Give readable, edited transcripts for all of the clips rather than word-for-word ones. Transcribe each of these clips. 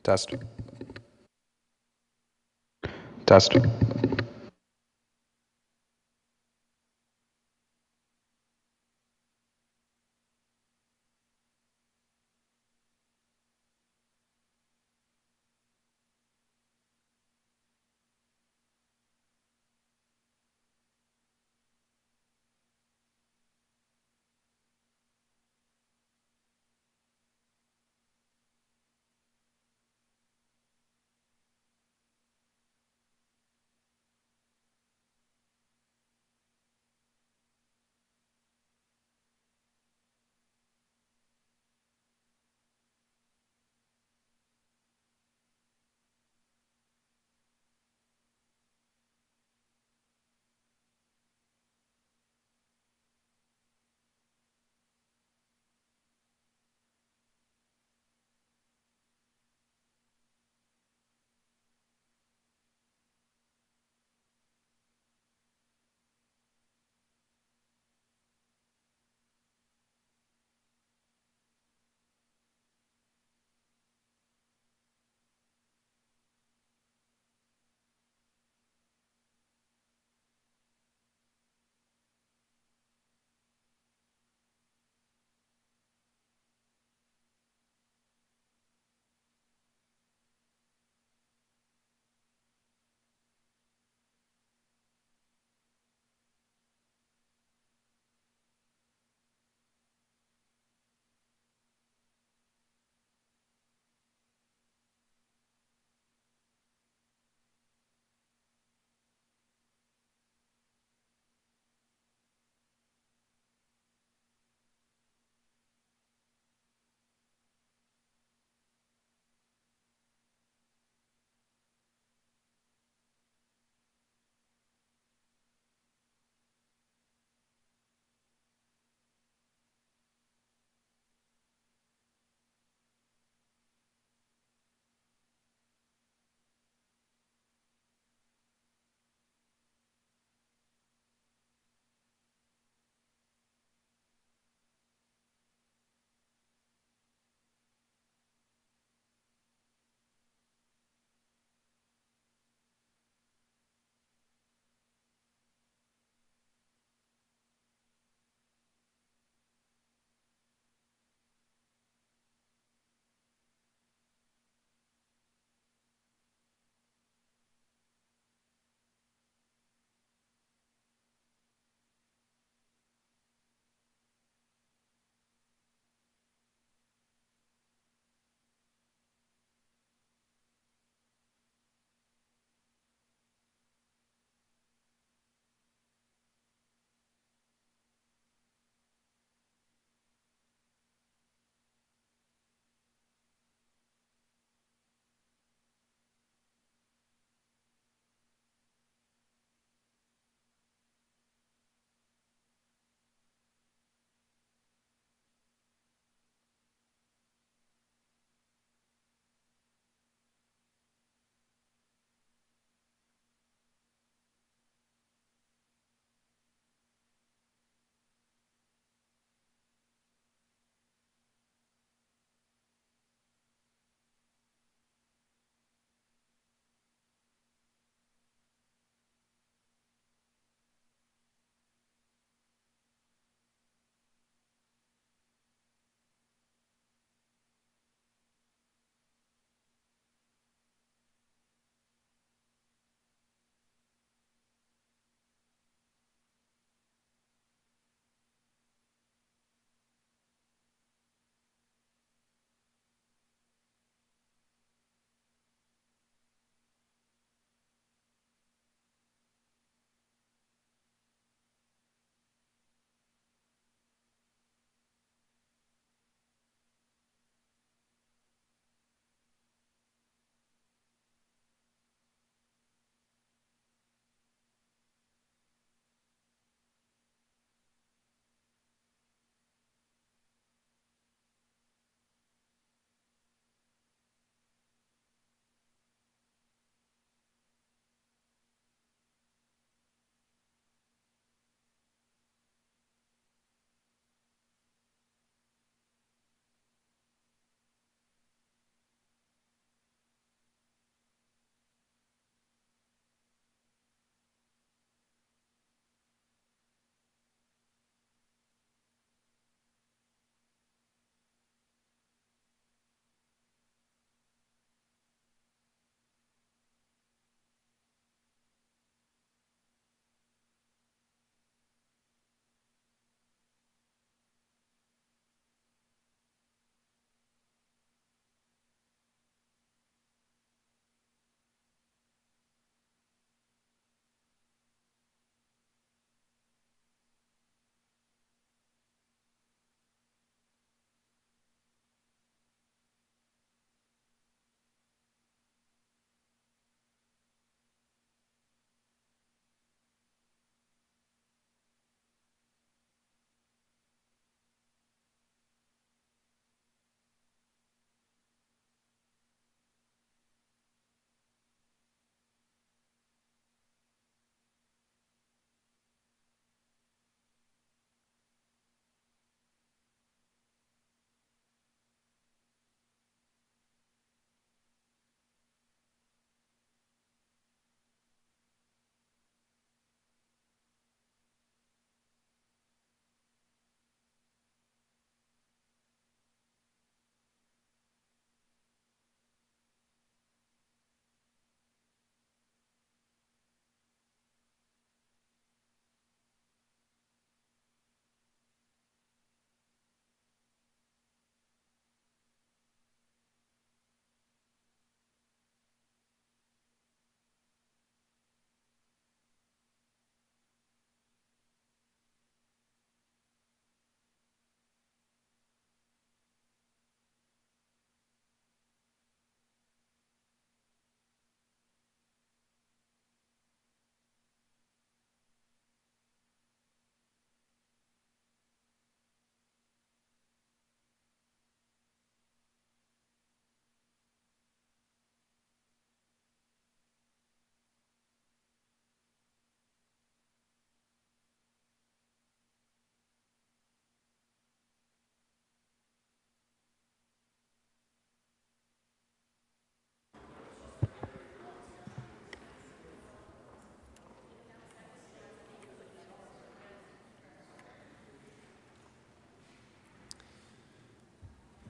Test. Test.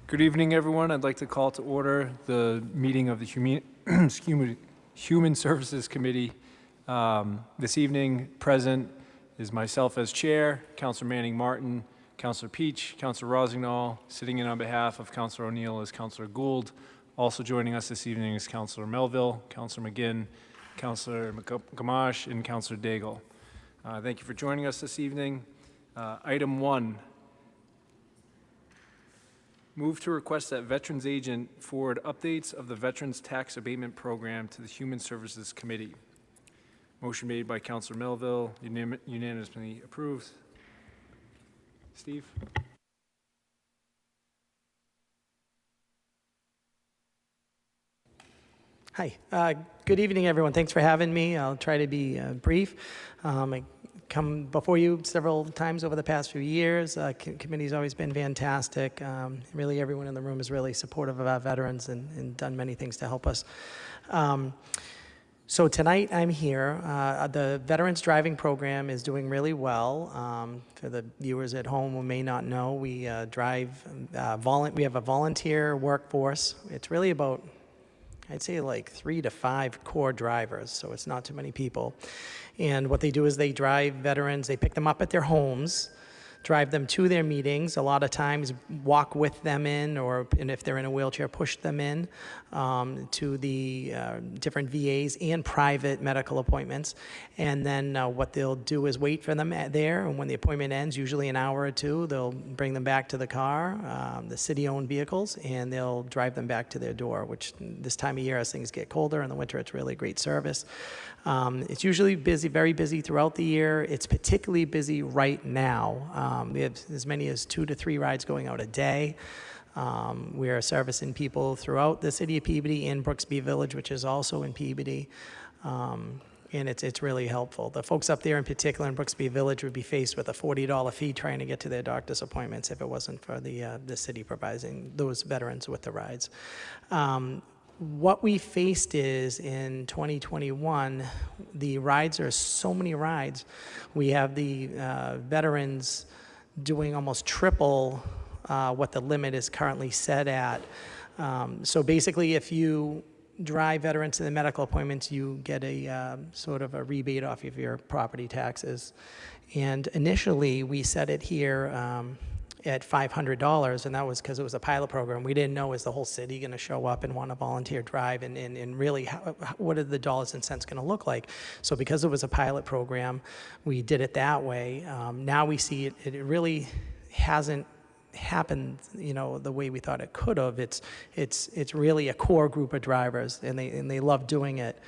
Good evening, everyone. I'd like to call to order the meeting of the Human Services Committee. This evening, present is myself as chair, Councilor Manning Martin, Councilor Peach, Councilor Rossignol. Sitting in on behalf of Councilor O'Neill is Councilor Gould. Also joining us this evening is Councilor Melville, Councilor McGinn, Councilor Gamache, and Councilor Daigle. Thank you for joining us this evening. Item 1. Move to request that Veterans Agent forward updates of the Veterans Tax Abatement Program to the Human Services Committee. Motion made by Councilor Melville, unanimously approved. Steve? Hi. Good evening, everyone. Thanks for having me. I'll try to be brief. I come before you several times over the past few years. Committee's always been fantastic. Really, everyone in the room is really supportive of our veterans and done many things to help us. So tonight I'm here. The Veterans Driving Program is doing really well. For the viewers at home who may not know, we we have a volunteer workforce. It's really about, I'd say, like 3 to 5 core drivers, so it's not too many people. And what they do is they drive veterans, they pick them up at their homes, drive them to their meetings, a lot of times walk with them in, and if they're in a wheelchair, push them in to the different VAs and private medical appointments. And then what they'll do is wait for them there, and when the appointment ends, usually an hour or two, they'll bring them back to the car, the city-owned vehicles, and they'll drive them back to their door, which this time of year, as things get colder, in the winter, it's really great service. It's usually busy, very busy throughout the year. It's particularly busy right now. We have as many as 2 to 3 rides going out a day. We are servicing people throughout the city of Peabody and Brooksby Village, which is also in Peabody. And it's really helpful. The folks up there in particular in Brooksby Village would be faced with a $40 fee trying to get to their doctor's appointments if it wasn't for the city providing those veterans with the rides. What we faced is in 2021, the rides are so many rides. We have the veterans doing almost triple what the limit is currently set at. So basically, if you drive veterans to the medical appointments, you get a sort of a rebate off of your property taxes. And initially, we set it here at $500, and that was because it was a pilot program. We didn't know, is the whole city going to show up and want to volunteer drive, and really, what are the dollars and cents going to look like? So because it was a pilot program, we did it that way. Now we see it really hasn't happened, the way we thought it could have. It's really a core group of drivers, and they love doing it.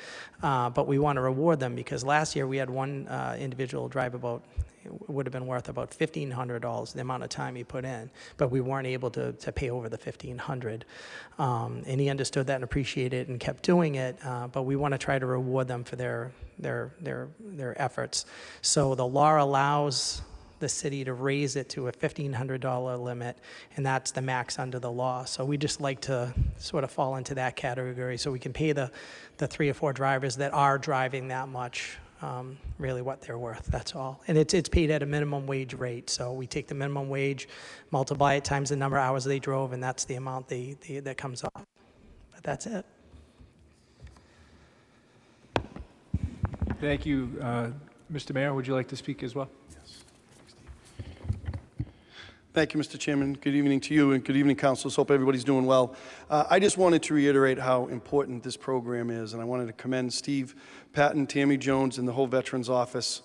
But we want to reward them, because last year we had one individual drive would have been worth about $1,500, the amount of time he put in, but we weren't able to pay over the $1,500. And he understood that and appreciated it and kept doing it, but we want to try to reward them for their efforts. So the law allows the city to raise it to a $1,500 limit, and that's the max under the law. So we just like to sort of fall into that category so we can pay the 3 or 4 drivers that are driving that much really what they're worth, that's all. And it's paid at a minimum wage rate, so we take the minimum wage, multiply it times the number of hours they drove, and that's the amount that comes off. But that's it. Thank you. Mr. Mayor, would you like to speak as well? Thank you, Mr. Chairman. Good evening to you, and good evening, councilors. Hope everybody's doing well. I just wanted to reiterate how important this program is, and I wanted to commend Steve Patton, Tammy Jones, and the whole Veterans Office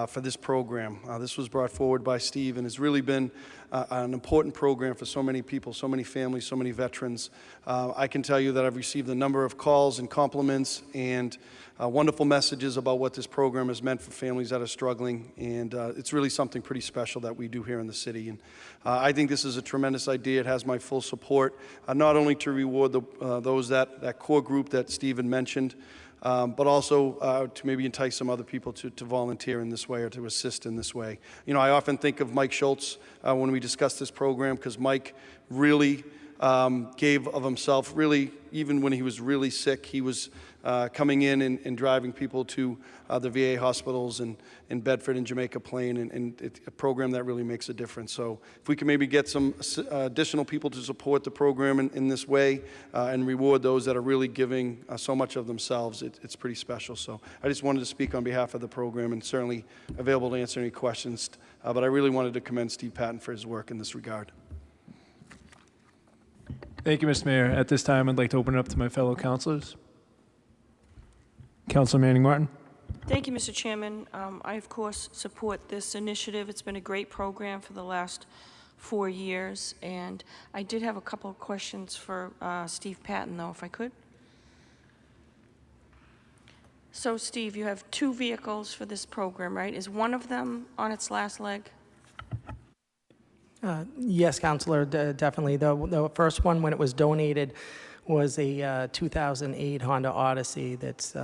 for this program. This was brought forward by Steve and has really been an important program for so many people, so many families, so many veterans. I can tell you that I've received a number of calls and compliments and wonderful messages about what this program has meant for families that are struggling, and it's really something pretty special that we do here in the city. And I think this is a tremendous idea. It has my full support, not only to reward those that core group that Stephen mentioned, but also to maybe entice some other people to volunteer in this way or to assist in this way. I often think of Mike Schultz when we discuss this program, because Mike really gave of himself. Really, even when he was really sick, he was coming in and driving people to the VA hospitals in Bedford and Jamaica Plain, and it's a program that really makes a difference. So if we can maybe get some additional people to support the program in this way and reward those that are really giving so much of themselves, it's pretty special. So I just wanted to speak on behalf of the program, and certainly available to answer any questions, but I really wanted to commend Steve Patton for his work in this regard. Thank you, Mr. Mayor. At this time, I'd like to open it up to my fellow councilors. Councilor Manning Martin. Thank you, Mr. Chairman. I, of course, support this initiative. It's been a great program for the last 4 years, and I did have a couple of questions for Steve Patton, though, if I could. So, Steve, you have 2 vehicles for this program, right? Is one of them on its last leg? Yes, Counselor, definitely. The first one, when it was donated, was a 2008 Honda Odyssey that's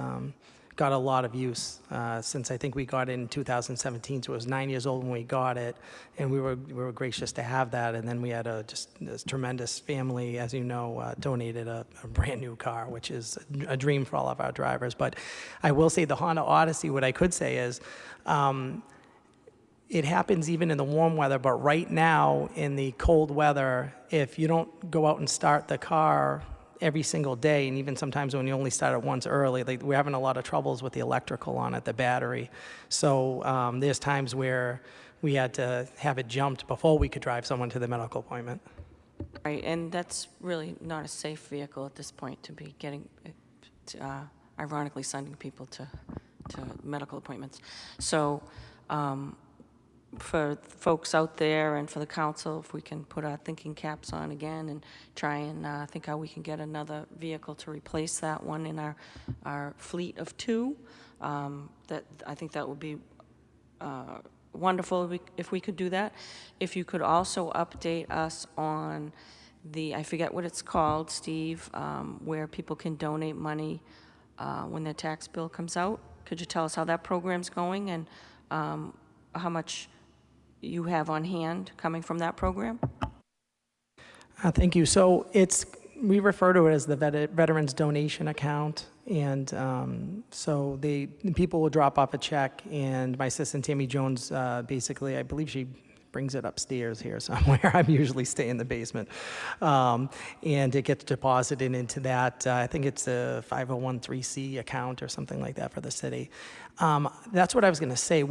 got a lot of use since I think we got it in 2017. So it was 9 years old when we got it, and we were gracious to have that. And then we had just this tremendous family, as you know, donated a brand new car, which is a dream for all of our drivers. But I will say the Honda Odyssey, what I could say is, it happens even in the warm weather, but right now in the cold weather, if you don't go out and start the car every single day, and even sometimes when you only start it once early, like we're having a lot of troubles with the electrical on it, the battery. So there's times where we had to have it jumped before we could drive someone to the medical appointment. Right, and that's really not a safe vehicle at this point to be getting, ironically, sending people to medical appointments. So, for folks out there and for the council, if we can put our thinking caps on again and try and think how we can get another vehicle to replace that one in our fleet of 2, that I think that would be wonderful if we could do that. If you could also update us on I forget what it's called, Steve, where people can donate money when their tax bill comes out. Could you tell us how that program's going and how much you have on hand coming from that program? Thank you. So we refer to it as the Veterans Donation Account, and so the people will drop off a check, and my assistant Tammy Jones, basically, I believe she brings it upstairs here somewhere. I'm usually stay in the basement, and it gets deposited into that. I think it's a 501(c) account or something like that for the city. That's what I was going to say.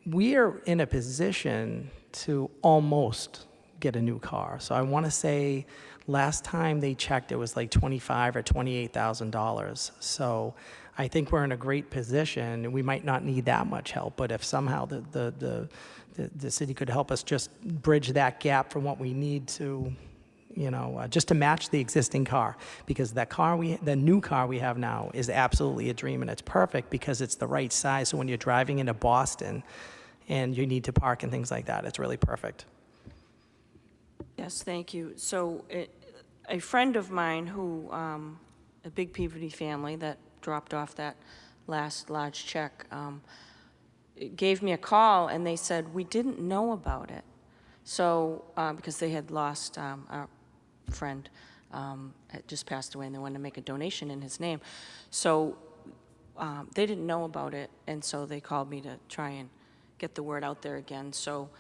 We are in a position to almost get a new car. So I want to say last time they checked, it was like $25,000 or $28,000. So I think we're in a great position. We might not need that much help, but if somehow the city could help us just bridge that gap from what we need to, just to match the existing car, because the new car we have now is absolutely a dream, and it's perfect because it's the right size. So when you're driving into Boston and you need to park and things like that, it's really perfect. Yes, thank you. So a friend of mine who, a big Peabody family that dropped off that last large check, gave me a call, and they said, we didn't know about it. So, because they had lost our friend, had just passed away, and they wanted to make a donation in his name. So they didn't know about it, and so they called me to try and get the word out there again. So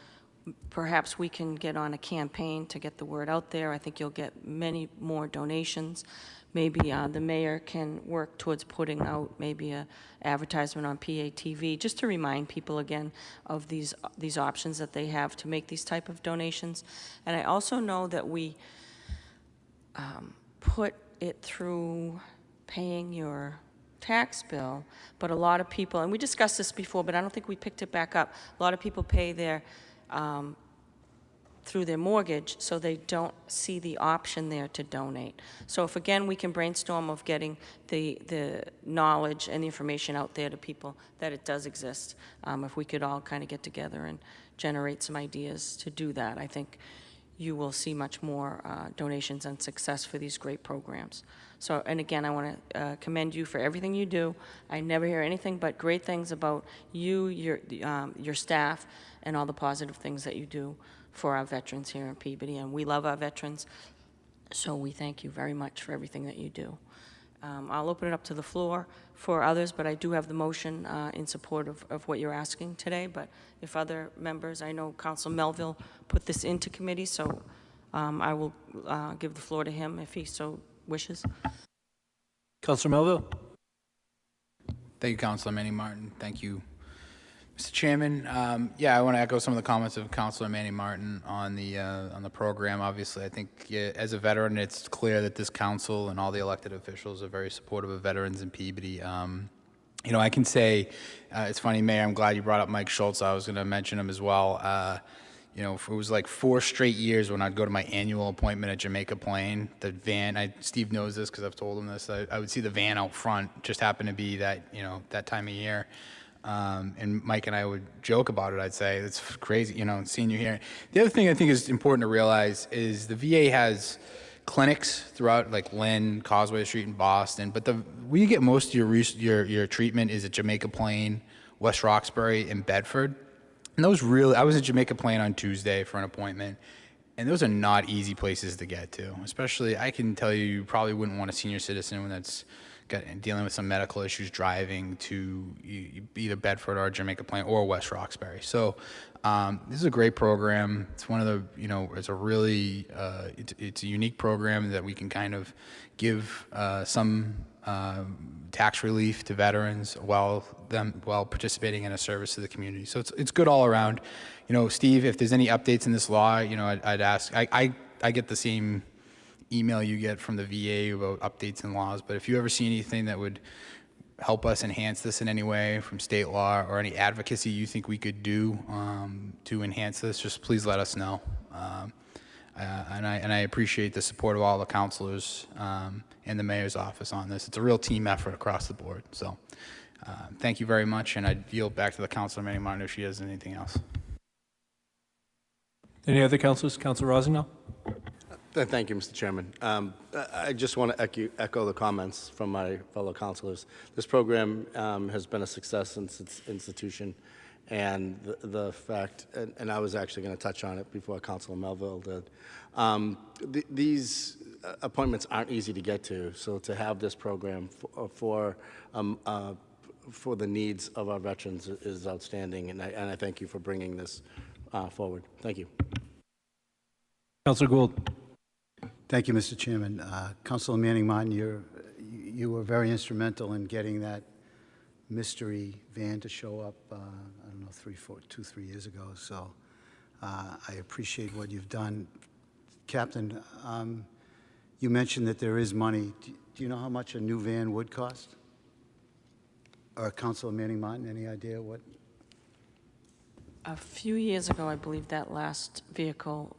perhaps we can get on a campaign to get the word out there. I think you'll get many more donations. Maybe the mayor can work towards putting out maybe a advertisement on PATV, just to remind people again of these options that they have to make these type of donations. And I also know that we put it through paying your tax bill, but a lot of people, and we discussed this before, but I don't think we picked it back up. A lot of people pay their through their mortgage, so they don't see the option there to donate. So if, again, we can brainstorm of getting the knowledge and the information out there to people that it does exist, if we could all kind of get together and generate some ideas to do that, I think you will see much more donations and success for these great programs. So, and again, I want to commend you for everything you do. I never hear anything but great things about you, your staff, and all the positive things that you do for our veterans here in Peabody. And we love our veterans, so we thank you very much for everything that you do. I'll open it up to the floor for others, but I do have the motion in support of what you're asking today. But if other members, I know Council Melville put this into committee, so I will give the floor to him if he so wishes. Councilor Melville? Thank you, Councilor Manning Martin. Thank you, Mr. Chairman. Yeah, I want to echo some of the comments of Councilor Manning Martin on the program. Obviously, I think as a veteran, it's clear that this council and all the elected officials are very supportive of veterans in Peabody. You know, I can say, it's funny, Mayor, I'm glad you brought up Mike Schultz. I was going to mention him as well. You know, it was like 4 straight years when I'd go to my annual appointment at Jamaica Plain. The van, Steve knows this because I've told him this, I would see the van out front, just happened to be that, you know, that time of year. And Mike and I would joke about it. I'd say, it's crazy, you know, seeing you here. The other thing I think is important to realize is the VA has clinics throughout, like Lynn, Causeway Street, and Boston. But where you get most of your treatment is at Jamaica Plain, West Roxbury, and Bedford. And those really, I was at Jamaica Plain on Tuesday for an appointment, and those are not easy places to get to. Especially, I can tell you, you probably wouldn't want a senior citizen that's dealing with some medical issues driving to either Bedford or Jamaica Plain or West Roxbury. So this is a great program. It's one of the, you know, it's a really, it's a unique program that we can kind of give some tax relief to veterans while participating in a service to the community. So it's good all around. You know, Steve, if there's any updates in this law, you know, I'd ask. I get the same email you get from the VA about updates in laws, but if you ever see anything that would help us enhance this in any way from state law or any advocacy you think we could do to enhance this, just please let us know. And I appreciate the support of all the counselors and the mayor's office on this. It's a real team effort across the board. So thank you very much, and I'd yield back to the Councilor Manning Martin if she has anything else. Any other councilors? Councilor Rossignol? Thank you, Mr. Chairman. I just want to echo the comments from my fellow councilors. This program has been a success since its institution, and the fact, and I was actually going to touch on it before Councilor Melville did, these appointments aren't easy to get to, so to have this program for the needs of our veterans is outstanding, and I thank you for bringing this forward. Thank you. Councilor Gould? Thank you, Mr. Chairman. Councilor Manning Martin, you were very instrumental in getting that mystery van to show up, I don't know, 3 years ago. So I appreciate what you've done. Captain, you mentioned that there is money. Do you know how much a new van would cost? Or Councilor Manning Martin, any idea what? A few years ago, I believe that last vehicle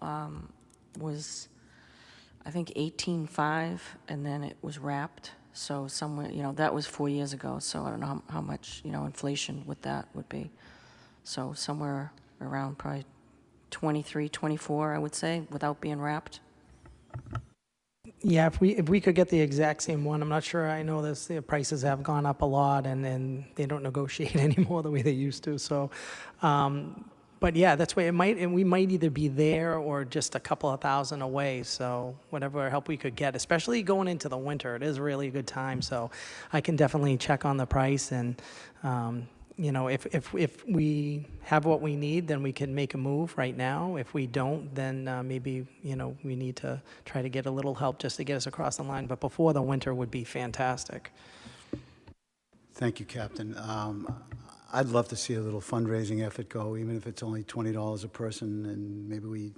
was, I think, 18.5, and then it was wrapped. So somewhere, you know, that was 4 years ago. So I don't know how much, you know, inflation with that would be. So somewhere around probably 23, 24, I would say, without being wrapped. Yeah, if we could get the exact same one, I'm not sure. I know the prices have gone up a lot, and they don't negotiate anymore the way they used to. So, but yeah, that's why we might either be there or just a couple of thousand away. So whatever help we could get, especially going into the winter, it is really a good time. So I can definitely check on the price, and you know, if we have what we need, then we can make a move right now. If we don't, then maybe, you know, we need to try to get a little help just to get us across the line. But before the winter would be fantastic. Thank you, Captain. I'd love to see a little fundraising effort go, even if it's only $20 a person, and maybe we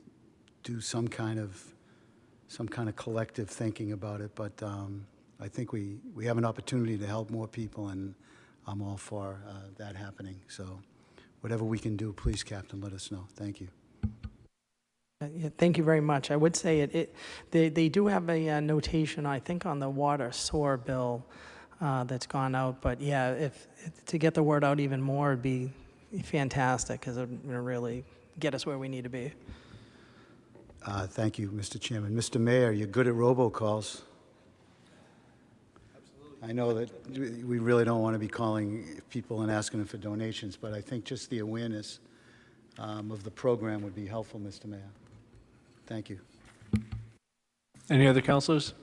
do some kind of collective thinking about it. But I think we have an opportunity to help more people, and I'm all for that happening. So whatever we can do, please, Captain, let us know. Thank you. Yeah, thank you very much. I would say they do have a notation, I think, on the water sewer bill that's gone out. But yeah, if to get the word out even more would be fantastic, because it would really get us where we need to be. Thank you, Mr. Chairman. Mr. Mayor, you're good at robocalls. I know that we really don't want to be calling people and asking them for donations, but I think just the awareness of the program would be helpful, Mr. Mayor. Thank you. Any other councilors?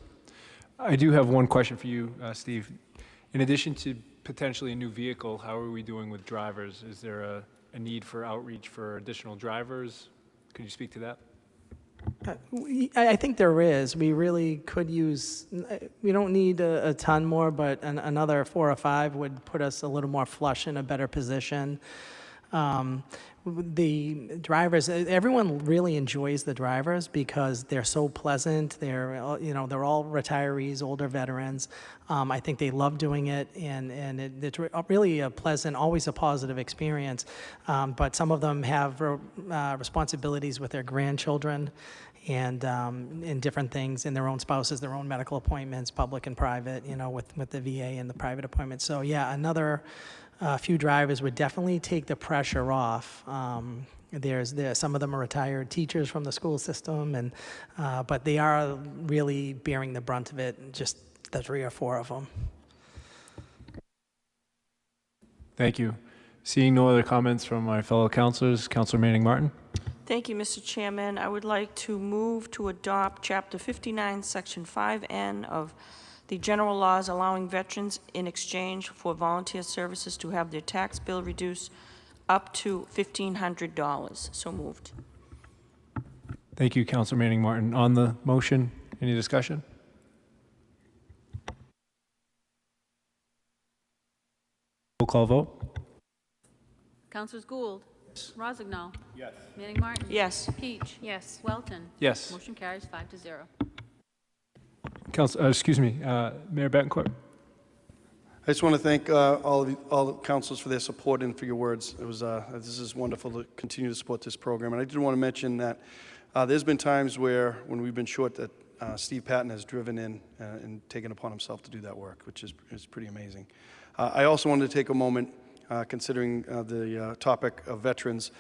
I do have one question for you, Steve. In addition to potentially a new vehicle, how are we doing with drivers? Is there a need for outreach for additional drivers? Could you speak to that? I think there is. We really could use, we don't need a ton more, but another 4 or 5 would put us a little more flush in a better position. The drivers, everyone really enjoys the drivers because they're so pleasant. They're, they're all retirees, older veterans. I think they love doing it, and it's really a pleasant, always a positive experience. But some of them have responsibilities with their grandchildren and in different things, in their own spouses, their own medical appointments, public and private, with the VA and the private appointments. So yeah, another few drivers would definitely take the pressure off. There's some of them are retired teachers from the school system, and but they are really bearing the brunt of it. Just the 3 or 4 of them. Thank you. Seeing no other comments from my fellow councilors, Councilor Manning Martin. Thank you, Mr. Chairman. I would like to move to adopt Chapter 59, Section 5N of the general laws allowing veterans in exchange for volunteer services to have their tax bill reduced up to $1,500. So moved. Thank you, Councilor Manning Martin. On the motion, any discussion? Roll call vote. Councilors Gould. Rozignol. Yes. Manning Martin. Yes. Peach. Yes. Welton. Yes. Motion carries 5-0. Mayor Betancourt. I just want to thank all the councils for their support and for your words. It was this is wonderful to continue to support this program. And I did want to mention that there's been times where, when we've been short, that Steve Patton has driven in and taken upon himself to do that work, which is pretty amazing. I also wanted to take a moment, considering the topic of veterans.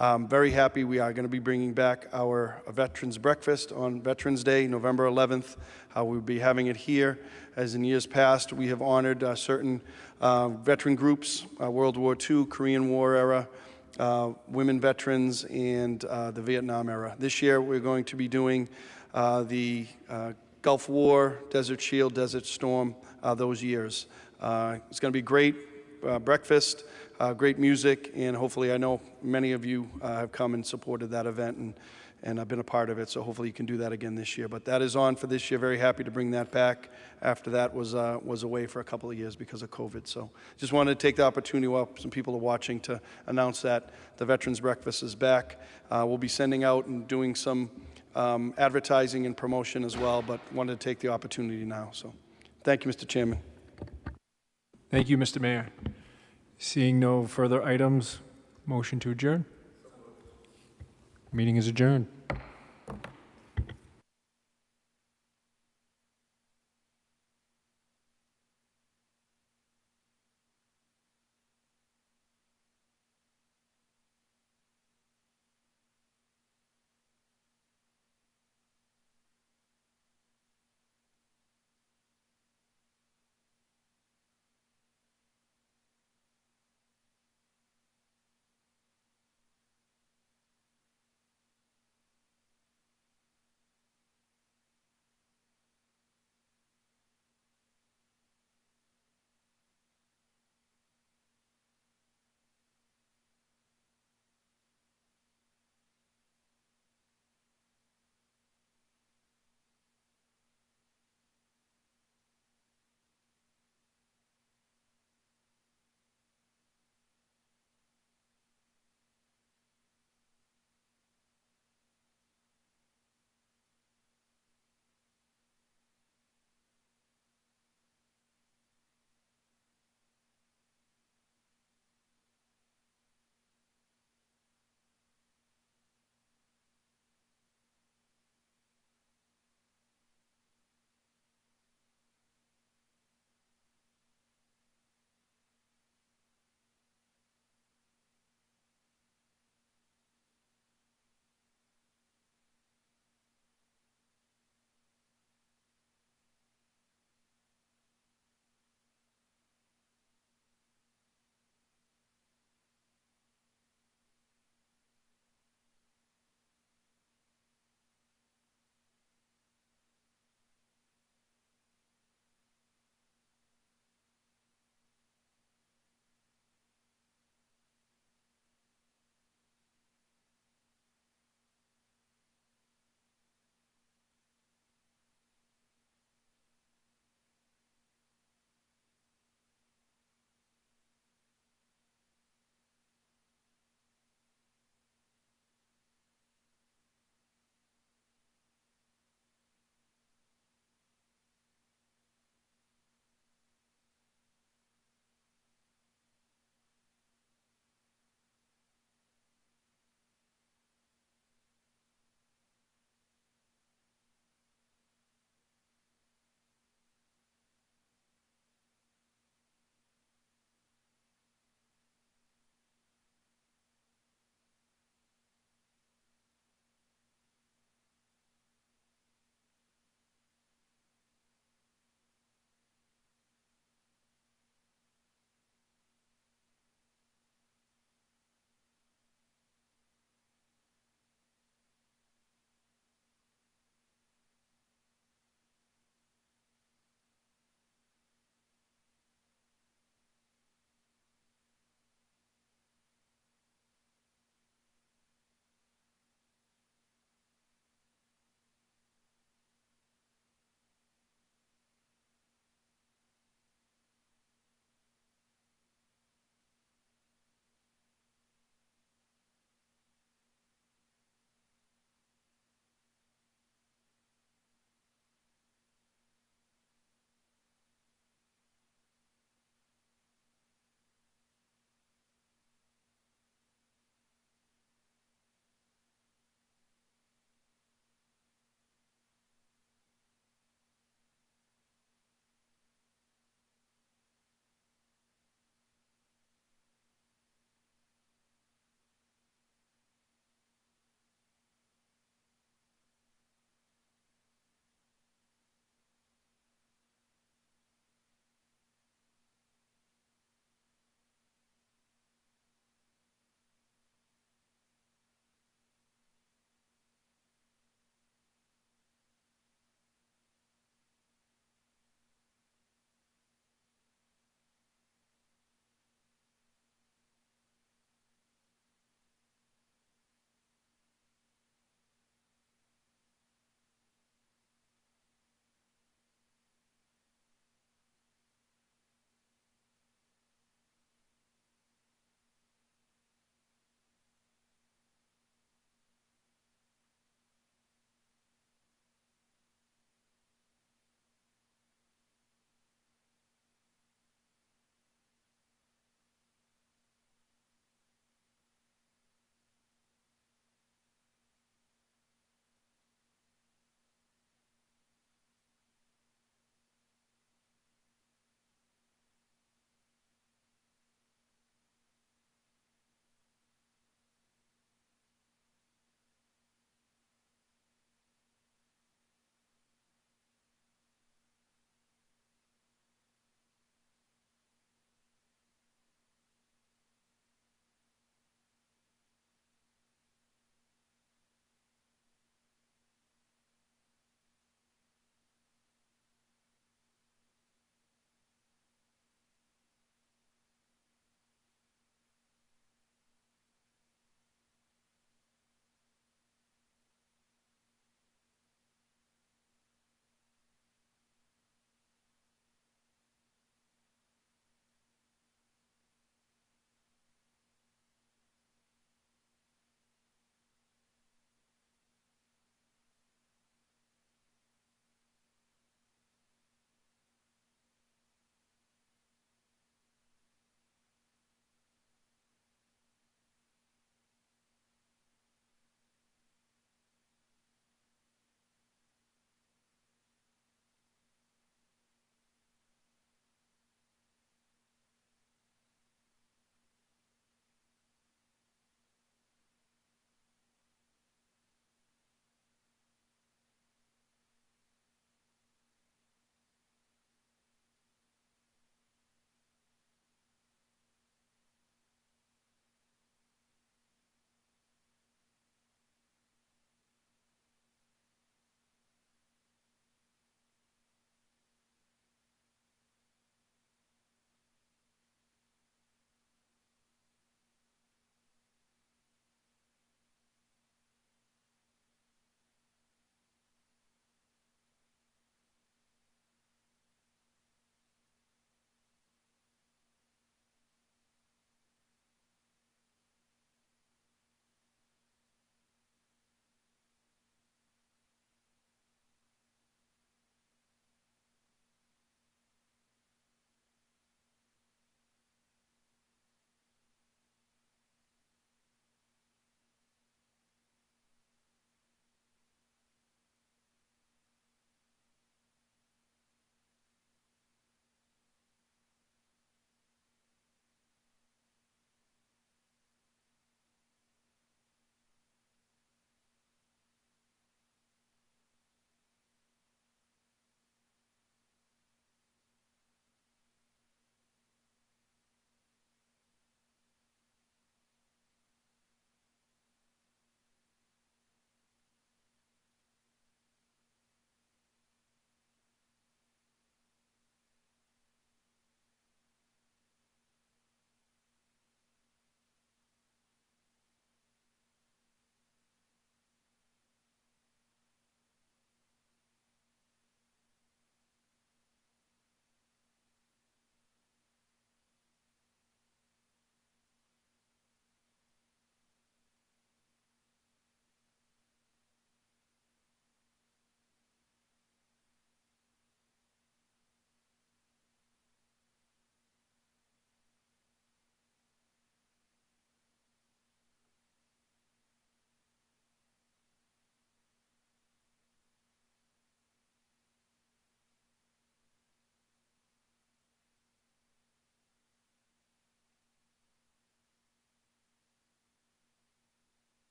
I'm very happy we are going to be bringing back our Veterans Breakfast on Veterans Day, November 11th. We'll be having it here. As in years past, we have honored certain veteran groups, World War II, Korean War era, women veterans, and the Vietnam era. This year, we're going to be doing the Gulf War, Desert Shield, Desert Storm, those years. It's going to be great breakfast. Great music, and hopefully, I know many of you have come and supported that event, and I've been a part of it, so hopefully you can do that again this year. But that is on for this year. Very happy to bring that back. After that was away for a couple of years because of COVID. So just wanted to take the opportunity while some people are watching to announce that the Veterans Breakfast is back. We'll be sending out and doing some advertising and promotion as well, but wanted to take the opportunity now. So thank you, Mr. Chairman. Thank you, Mr. Mayor. Seeing no further items, motion to adjourn. Meeting is adjourned.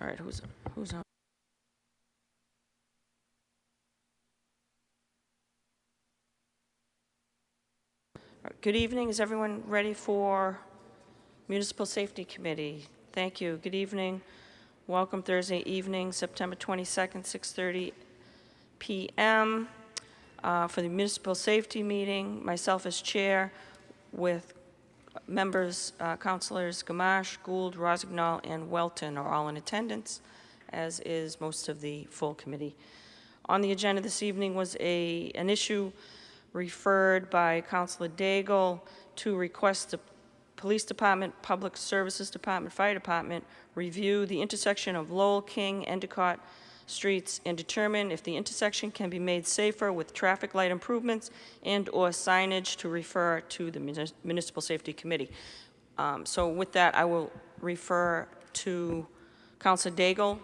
All right, who's on? All right, good evening. Is everyone ready for Municipal Safety Committee? Thank you. Good evening. Welcome Thursday evening, September 22nd, 6:30 p.m. For the Municipal Safety Meeting. Myself as chair with members, councilors Gamache, Gould, Rossignol, and Welton are all in attendance, as is most of the full committee. On the agenda this evening was an issue referred by Councilor Daigle to request the Police Department, Public Services Department, Fire Department review the intersection of Lowell, King, Endicott streets and determine if the intersection can be made safer with traffic light improvements and/or signage to refer to the Municipal Safety Committee. So with that, I will refer to Councilor Daigle.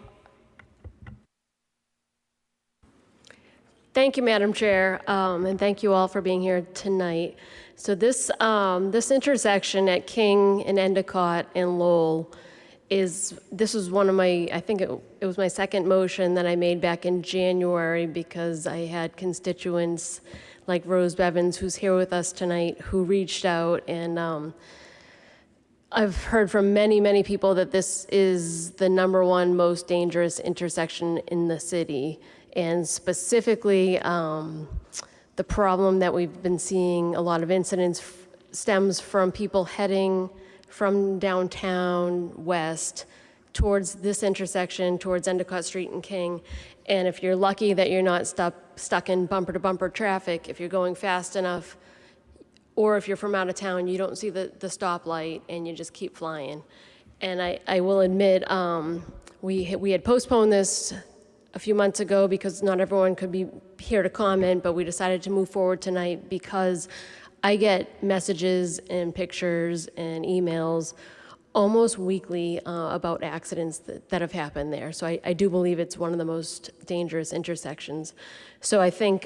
Thank you, Madam Chair, and thank you all for being here tonight. So this intersection at King and Endicott and Lowell this was one of my, I think it was my second motion that I made back in January, because I had constituents like Rose Bevins, who's here with us tonight, who reached out, and I've heard from many, many people that this is the #1 most dangerous intersection in the city. And specifically, the problem that we've been seeing, a lot of incidents stems from people heading from downtown west towards this intersection, towards Endicott Street and King. And if you're lucky that you're not stuck in bumper-to-bumper traffic, if you're going fast enough, or if you're from out of town, you don't see the stoplight and you just keep flying. And I will admit, we had postponed this a few months ago because not everyone could be here to comment, but we decided to move forward tonight because I get messages and pictures and emails almost weekly about accidents that have happened there. So I do believe it's one of the most dangerous intersections. So I think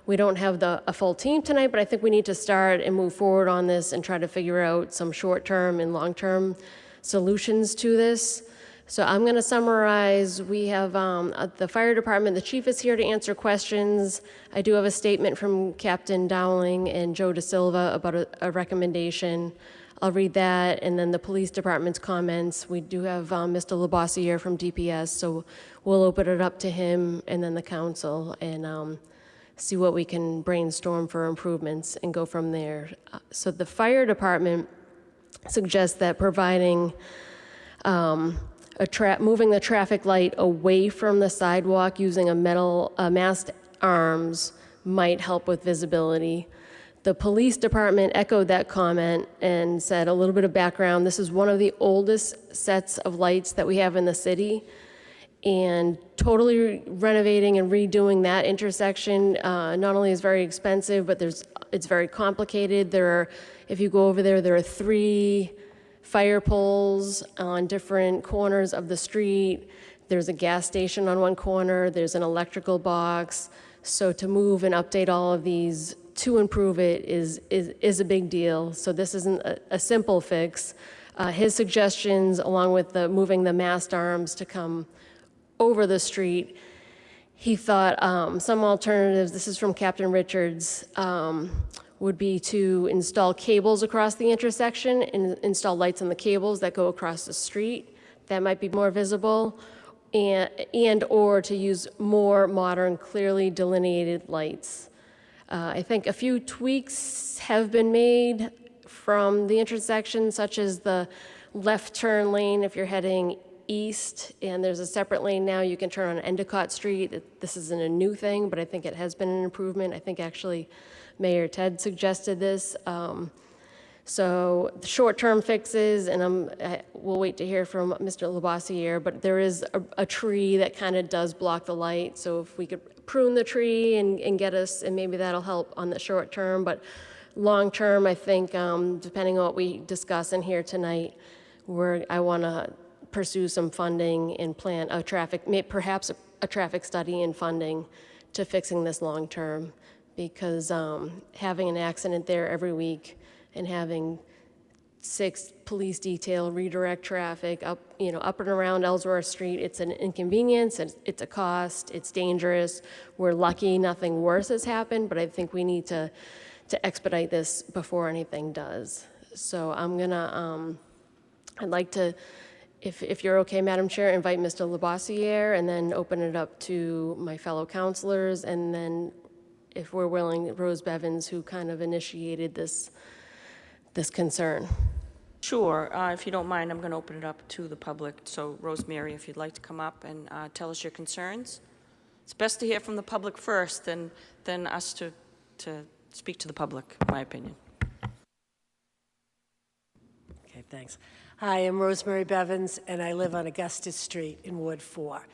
we don't have a full team tonight, but I think we need to start and move forward on this and try to figure out some short-term and long-term solutions to this. So I'm going to summarize. We have the fire department. The chief is here to answer questions. I do have a statement from Captain Dowling and Joe DeSilva about a recommendation. I'll read that, and then the police department's comments. We do have Mr. Labossiere from DPS, so we'll open it up to him and then the council and see what we can brainstorm for improvements and go from there. So the fire department suggests that providing moving the traffic light away from the sidewalk using mast arms might help with visibility. The police department echoed that comment and said a little bit of background. This is one of the oldest sets of lights that we have in the city, and totally renovating and redoing that intersection not only is very expensive, but it's very complicated. If you go over there are 3 fire poles on different corners of the street. There's a gas station on one corner. There's an electrical box. So to move and update all of these to improve it is a big deal. So this isn't a simple fix. His suggestions, along with moving the mast arms to come over the street, he thought some alternatives, this is from Captain Richards, would be to install cables across the intersection and install lights on the cables that go across the street. That might be more visible, and or to use more modern, clearly delineated lights. I think a few tweaks have been made from the intersection, such as the left turn lane if you're heading east, and there's a separate lane now you can turn on Endicott Street. This isn't a new thing, but I think it has been an improvement. I think actually Mayor Ted suggested this. So the short-term fixes, and we'll wait to hear from Mr. Labossiere, but there is a tree that kind of does block the light. So if we could prune the tree and get us, and maybe that'll help on the short term, but long term, I think, depending on what we discuss in here tonight, I want to pursue some funding and plan perhaps a traffic study and funding to fixing this long term, because having an accident there every week and having 6 police detail, redirect traffic up and around Ellsworth Street. It's an inconvenience, it's a cost, it's dangerous. We're lucky nothing worse has happened, but I think we need to expedite this before anything does. So I'd like to, if you're okay, Madam Chair, invite Mr. Labossiere and then open it up to my fellow councilors, and then if we're willing, Rose Bevins, who kind of initiated this concern. Sure. If you don't mind, I'm going to open it up to the public. So, Rosemary, if you'd like to come up and tell us your concerns. It's best to hear from the public first than us to speak to the public, in my opinion. Okay, thanks. Hi, I'm Rosemary Bevins, and I live on Augustus Street in Ward 4.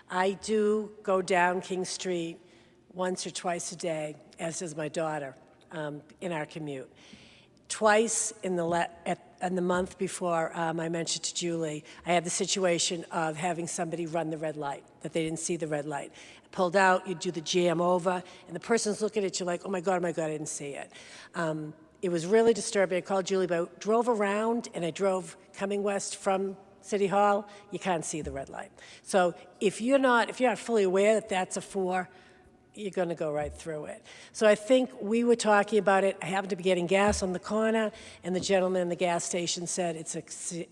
I do go down King Street once or twice a day, as does my daughter, in our commute. Twice in the month before I mentioned to Julie, I had the situation of having somebody run the red light, that they didn't see the red light. Pulled out, you do the jam over, and the person's looking at you like, oh my God, I didn't see it. It was really disturbing. I called Julie, but I drove around, and I drove coming west from City Hall. You can't see the red light. So if you're not fully aware that that's a 4, you're going to go right through it. So I think we were talking about it. I happened to be getting gas on the corner, and the gentleman in the gas station said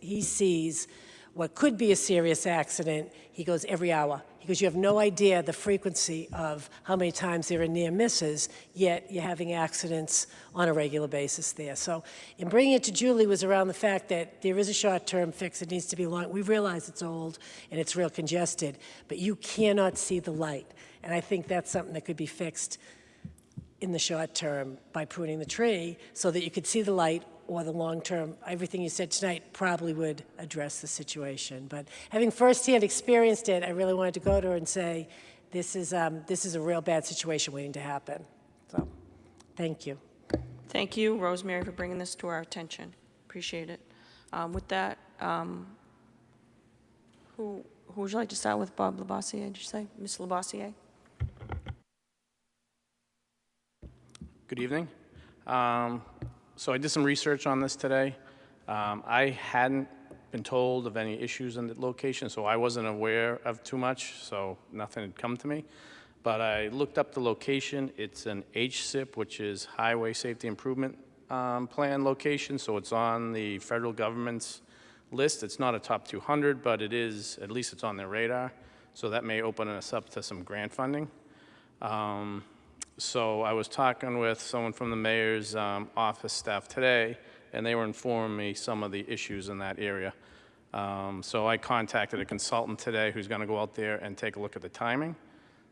he sees what could be a serious accident. He goes every hour. He goes, you have no idea the frequency of how many times there are near misses, yet you're having accidents on a regular basis there. So in bringing it to Julie was around the fact that there is a short-term fix. It needs to be long. We realize it's old and it's real congested, but you cannot see the light. And I think that's something that could be fixed in the short term by pruning the tree so that you could see the light, or the long term. Everything you said tonight probably would address the situation. But having firsthand experienced it, I really wanted to go to her and say, this is a real bad situation waiting to happen. So, thank you. Thank you, Rosemary, for bringing this to our attention. Appreciate it. With that, who would you like to start with? Bob Labossiere, did you say? Ms. Labossiere? Good evening. So I did some research on this today. I hadn't been told of any issues in the location, so I wasn't aware of too much, so nothing had come to me. But I looked up the location. It's an HSIP, which is Highway Safety Improvement Plan location, so it's on the federal government's list. It's not a top 200, but it is, at least it's on their radar, so that may open us up to some grant funding. So I was talking with someone from the mayor's office staff today, and they were informing me some of the issues in that area. So I contacted a consultant today who's going to go out there and take a look at the timing.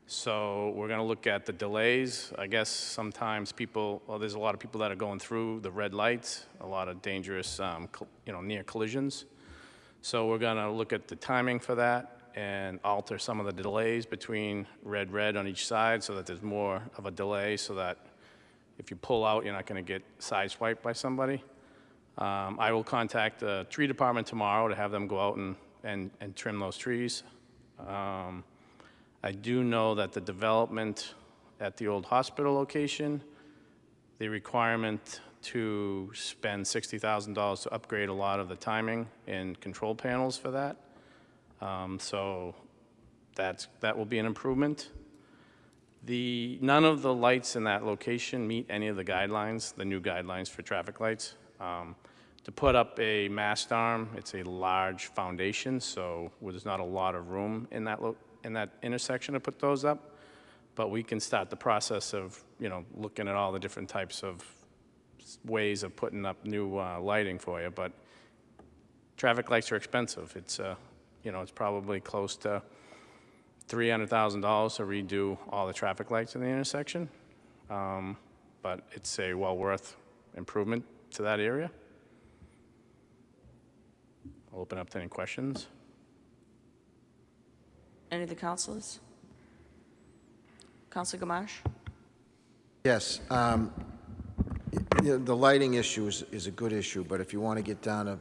So we're going to look at the delays. I guess sometimes there's a lot of people that are going through the red lights, a lot of dangerous, near collisions. So we're going to look at the timing for that and alter some of the delays between red on each side so that there's more of a delay, so that if you pull out, you're not going to get sideswiped by somebody. I will contact the tree department tomorrow to have them go out and trim those trees. I do know that the development at the old hospital location, the requirement to spend $60,000 to upgrade a lot of the timing and control panels for that. So that will be an improvement. None of the lights in that location meet any of the guidelines, the new guidelines for traffic lights. To put up a mast arm, it's a large foundation, so there's not a lot of room in that intersection to put those up. But we can start the process of, looking at all the different types of ways of putting up new lighting for you. But traffic lights are expensive. It's probably close to $300,000 to redo all the traffic lights in the intersection. But it's a well worth improvement to that area. I'll open up to any questions. Any of the councilors? Councilor Gamache? Yes. The lighting issue is a good issue, but if you want to get down to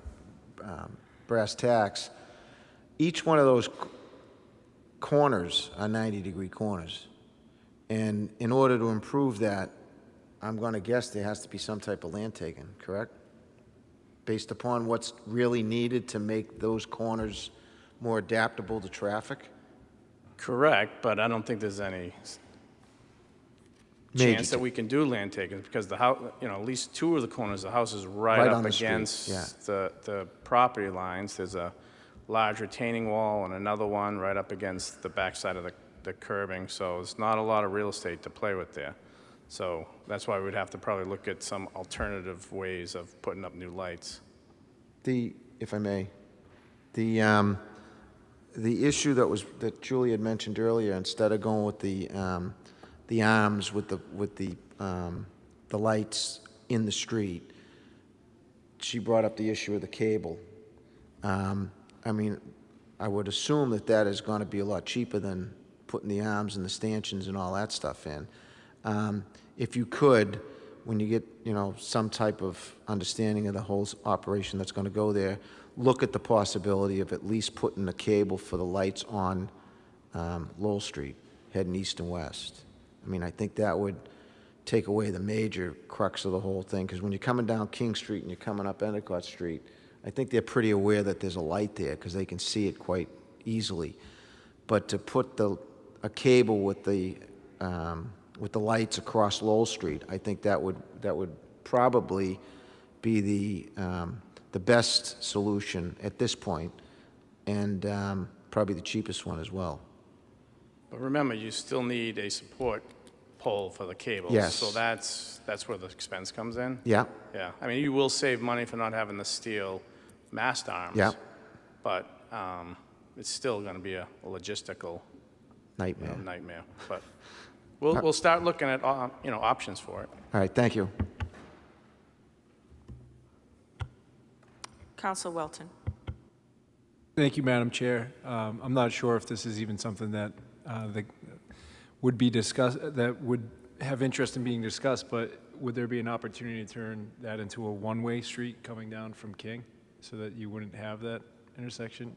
brass tacks, each one of those corners are 90-degree corners. And in order to improve that, I'm going to guess there has to be some type of land taken, correct? based upon what's really needed to make those corners more adaptable to traffic? Correct, but I don't think there's any Major chance that we can do land takings because the house, at least two of the corners, the house is right Right up on the street, against yeah. the property lines. There's a large retaining wall and another one right up against the backside of the curbing, so there's not a lot of real estate to play with there. So that's why we'd have to probably look at some alternative ways of putting up new lights. If I may, the issue that Julie had mentioned earlier, instead of going with the arms with the lights in the street, she brought up the issue of the cable. I mean, I would assume that is going to be a lot cheaper than putting the arms and the stanchions and all that stuff in. If you could, when you get, some type of understanding of the whole operation that's going to go there, look at the possibility of at least putting a cable for the lights on Lowell Street, heading east and west. I mean, I think that would take away the major crux of the whole thing, because when you're coming down King Street and you're coming up Endicott Street, I think they're pretty aware that there's a light there because they can see it quite easily. But to put a cable with the lights across Lowell Street, I think that would probably be the best solution at this point, and probably the cheapest one as well. But remember, you still need a support pole for the cables. Yes. So that's where the expense comes in. Yeah. Yeah. I mean, you will save money for not having the steel mast arms. Yeah. But it's still going to be a logistical Nightmare. nightmare. But we'll start looking at options for it. All right, thank you. Council Welton. Thank you, Madam Chair. I'm not sure if this is even something that would be discussed, that would have interest in being discussed, but would there be an opportunity to turn that into a one-way street coming down from King so that you wouldn't have that intersection?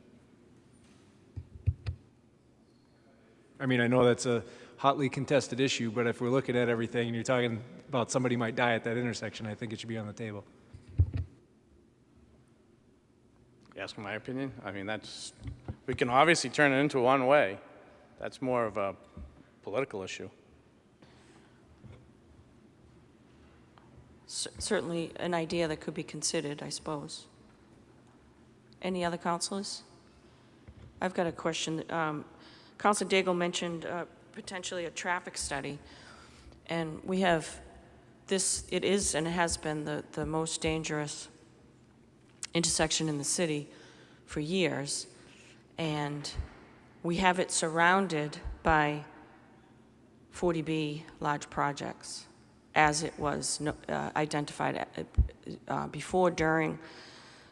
I mean, I know that's a hotly contested issue, but if we're looking at everything and you're talking about somebody might die at that intersection, I think it should be on the table. You asking my opinion? I mean, we can obviously turn it into one way. That's more of a political issue. Certainly an idea that could be considered, I suppose. Any other councilors? I've got a question. Councilor Daigle mentioned potentially a traffic study, and we have this, it is and it has been the most dangerous intersection in the city for years, and we have it surrounded by 40B large projects, as it was identified before, during,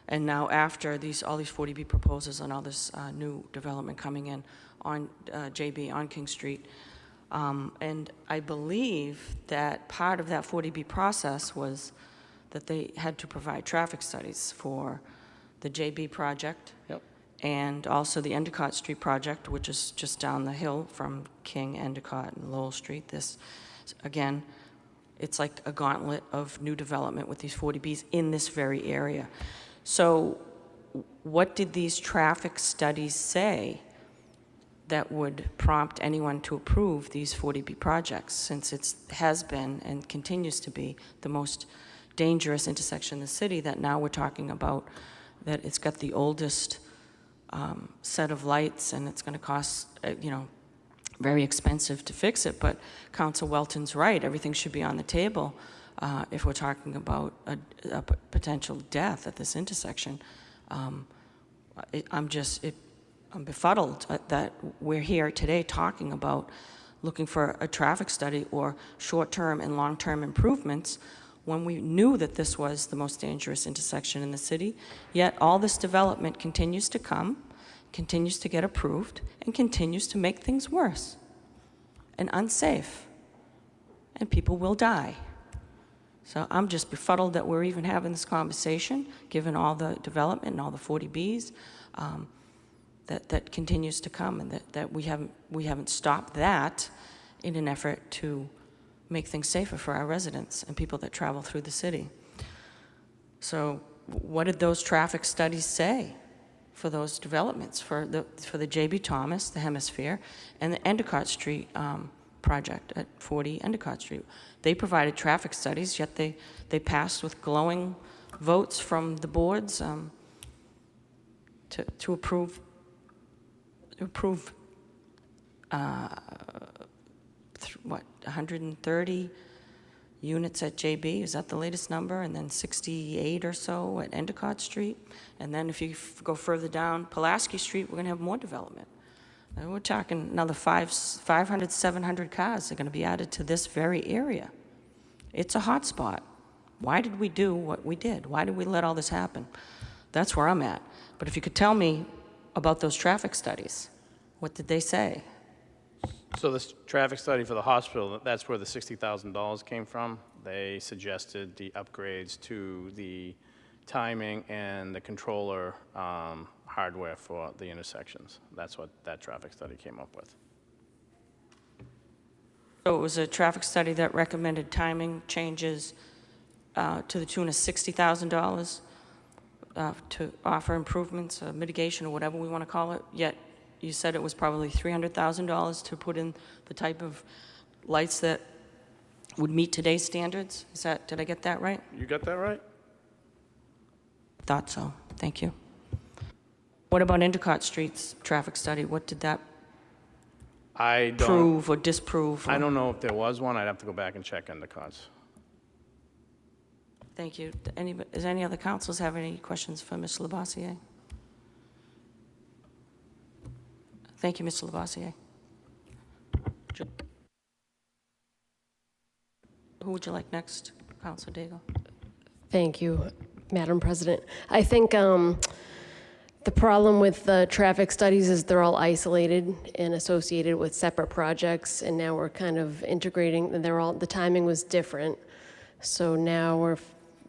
and now after all these 40B proposals and all this new development coming in on JB on King Street. And I believe that part of that 40B process was that they had to provide traffic studies for the JB project. Yep. And also the Endicott Street project, which is just down the hill from King, Endicott, and Lowell Street. This, again, it's like a gauntlet of new development with these 40Bs in this very area. So what did these traffic studies say that would prompt anyone to approve these 40B projects, since it has been and continues to be the most dangerous intersection in the city, that now we're talking about that it's got the oldest set of lights, and it's going to cost, very expensive to fix it. But Council Welton's right, everything should be on the table if we're talking about a potential death at this intersection. I'm befuddled that we're here today talking about looking for a traffic study or short-term and long-term improvements when we knew that this was the most dangerous intersection in the city, yet all this development continues to come, continues to get approved, and continues to make things worse and unsafe, and people will die. So I'm just befuddled that we're even having this conversation, given all the development and all the 40Bs that continues to come, and that we haven't stopped that in an effort to make things safer for our residents and people that travel through the city. So what did those traffic studies say for those developments, for the J.B. Thomas, the Hemisphere, and the Endicott Street project at 40 Endicott Street? They provided traffic studies, yet they passed with glowing votes from the boards to approve 130 units at JB, is that the latest number? And then 68 or so at Endicott Street. And then if you go further down Pulaski Street, we're going to have more development. And we're talking another 500, 700 cars are going to be added to this very area. It's a hot spot. Why did we do what we did? Why did we let all this happen? That's where I'm at. But if you could tell me about those traffic studies, what did they say? So this traffic study for the hospital, that's where the $60,000 came from. They suggested the upgrades to the timing and the controller hardware for the intersections. That's what that traffic study came up with. So it was a traffic study that recommended timing changes to the tune of $60,000 to offer improvements, mitigation, or whatever we want to call it, yet you said it was probably $300,000 to put in the type of lights that would meet today's standards? Did I get that right? You got that right? Thought so. Thank you. What about Endicott Street's traffic study? What did that prove or disprove? I don't know if there was one. I'd have to go back and check Endicott's. Thank you. Does any other councils have any questions for Ms. Labossiere? Thank you, Mr. Labossiere. Who would you like next? Councilor Daigle. Thank you, Madam President. I think the problem with the traffic studies is they're all isolated and associated with separate projects, and now we're kind of integrating, and the timing was different. So now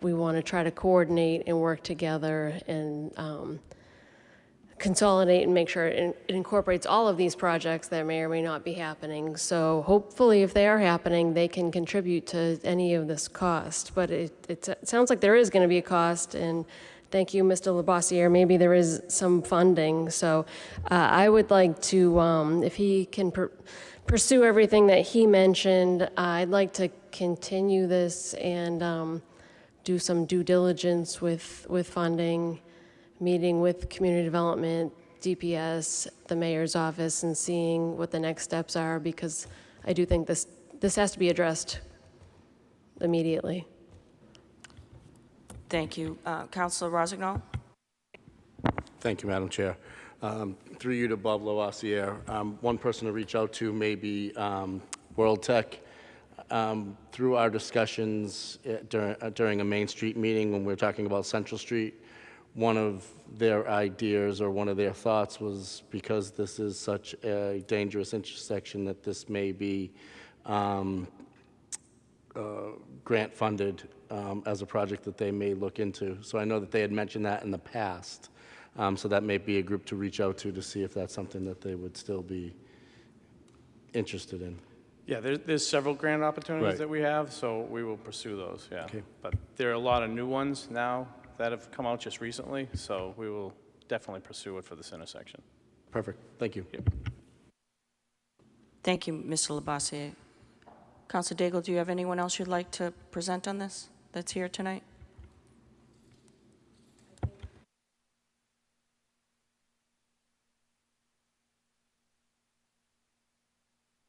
we want to try to coordinate and work together and consolidate and make sure it incorporates all of these projects that may or may not be happening. So hopefully, if they are happening, they can contribute to any of this cost. But it sounds like there is going to be a cost, and thank you, Mr. Labossiere. Maybe there is some funding. So I would like to, if he can pursue everything that he mentioned, I'd like to continue this and do some due diligence with funding, meeting with community development, DPS, the mayor's office, and seeing what the next steps are, because I do think this has to be addressed immediately. Thank you. Councilor Rossignol? Thank you, Madam Chair. Through you to Bob Lavoisier, one person to reach out to may be World Tech. Through our discussions during a Main Street meeting when we were talking about Central Street, one of their ideas or one of their thoughts was, because this is such a dangerous intersection, that this may be grant funded as a project that they may look into. So I know that they had mentioned that in the past. So that may be a group to reach out to see if that's something that they would still be interested in. Yeah, there's several grant opportunities Right. that we have, so we will pursue those, yeah. Okay. But there are a lot of new ones now that have come out just recently, so we will definitely pursue it for this intersection. Perfect. Thank you. Yep. Thank you, Mr. Labossiere. Councilor Daigle, do you have anyone else you'd like to present on this that's here tonight?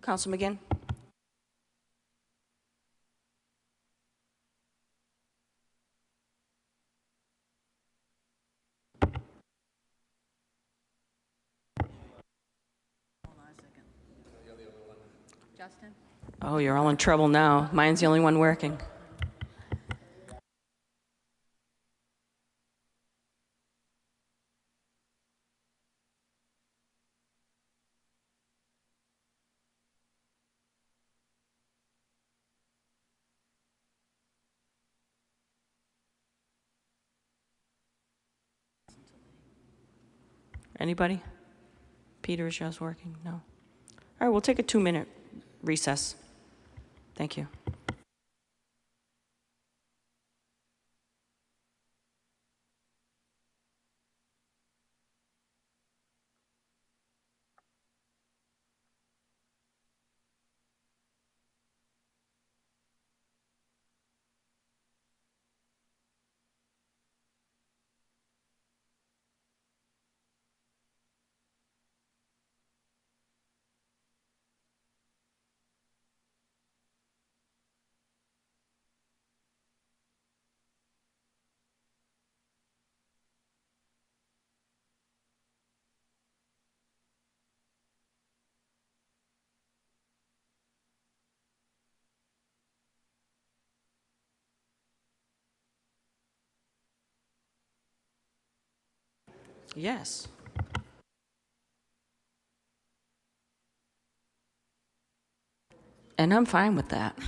Councilor McGinn? Justin? Oh, you're all in trouble now. Mine's the only one working. Anybody? Peter, is yours working? No. All right, we'll take a 2-minute recess. Thank you. Yes. And I'm fine with that.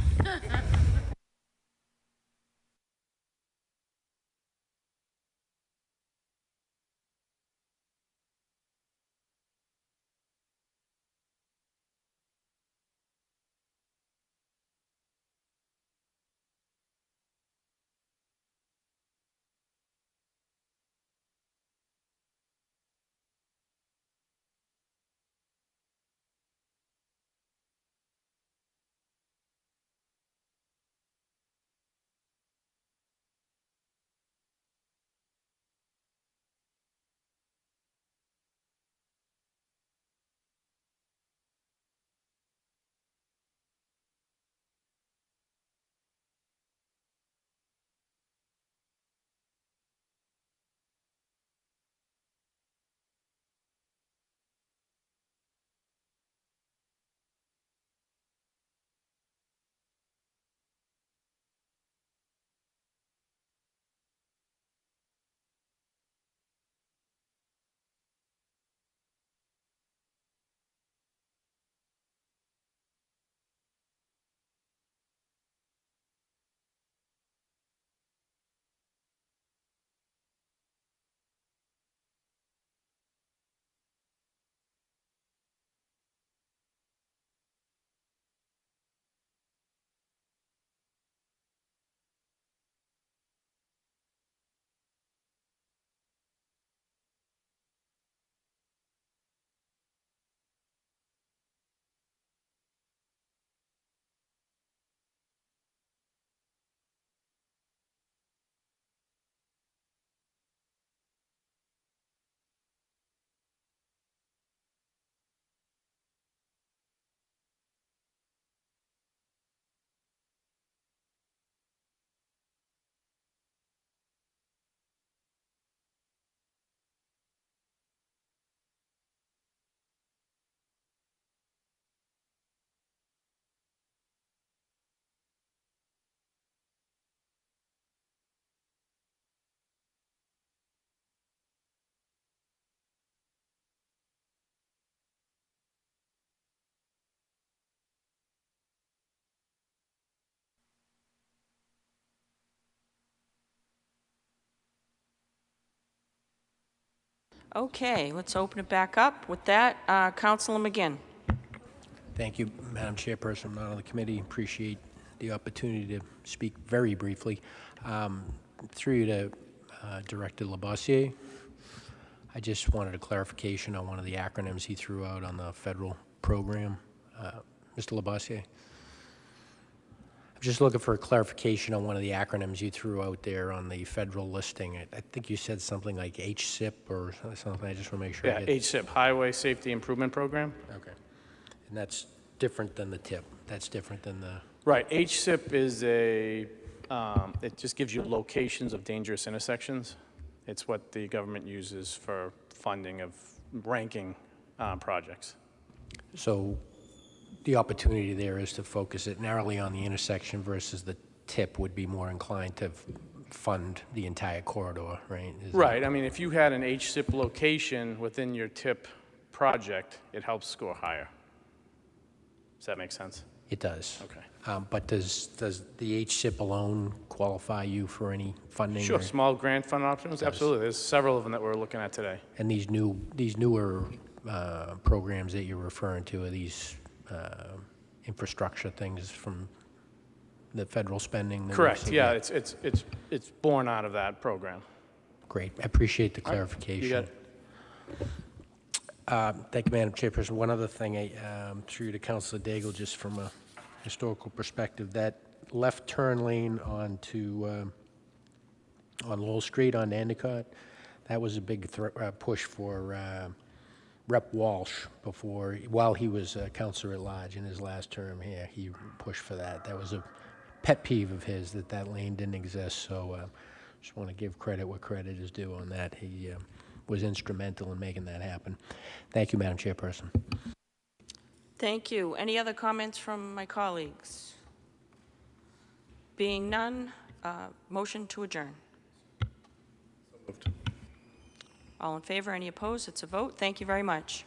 Okay, let's open it back up. With that, Councilor McGinn. Thank you, Madam Chairperson, members of the committee. Appreciate the opportunity to speak very briefly. Through you to Director Labossiere, I just wanted a clarification on one of the acronyms he threw out on the federal program. Mr. Labossiere? I'm just looking for a clarification on one of the acronyms you threw out there on the federal listing. I think you said something like HSIP or something. I just want to make sure. Yeah, HSIP, Highway Safety Improvement Program. Okay. And that's different than the TIP. That's different than the... Right, HSIP is it just gives you locations of dangerous intersections. It's what the government uses for funding of ranking projects. So the opportunity there is to focus it narrowly on the intersection versus the TIP would be more inclined to fund the entire corridor, right? Right, I mean, if you had an HSIP location within your TIP project, it helps score higher. Does that make sense? It does. Okay. But does the HSIP alone qualify you for any funding? Sure, or- small grant fund options, absolutely. There's several of them that we're looking at today. And these newer programs that you're referring to, are these infrastructure things from the federal spending? that we've Correct, seen? yeah, it's born out of that program. Great, I appreciate the clarification. You got it. Thank you, Madam Chairperson. One other thing, through to Councilor Daigle, just from a historical perspective, that left turn lane onto on Lowell Street on Endicott, that was a big push for Rep. Walsh while he was Councilor at Large in his last term here. He pushed for that. That was a pet peeve of his, that lane didn't exist. So just want to give credit where credit is due on that. He was instrumental in making that happen. Thank you, Madam Chairperson. Thank you. Any other comments from my colleagues? Being none, motion to adjourn. All in favor? Any opposed? It's a vote. Thank you very much.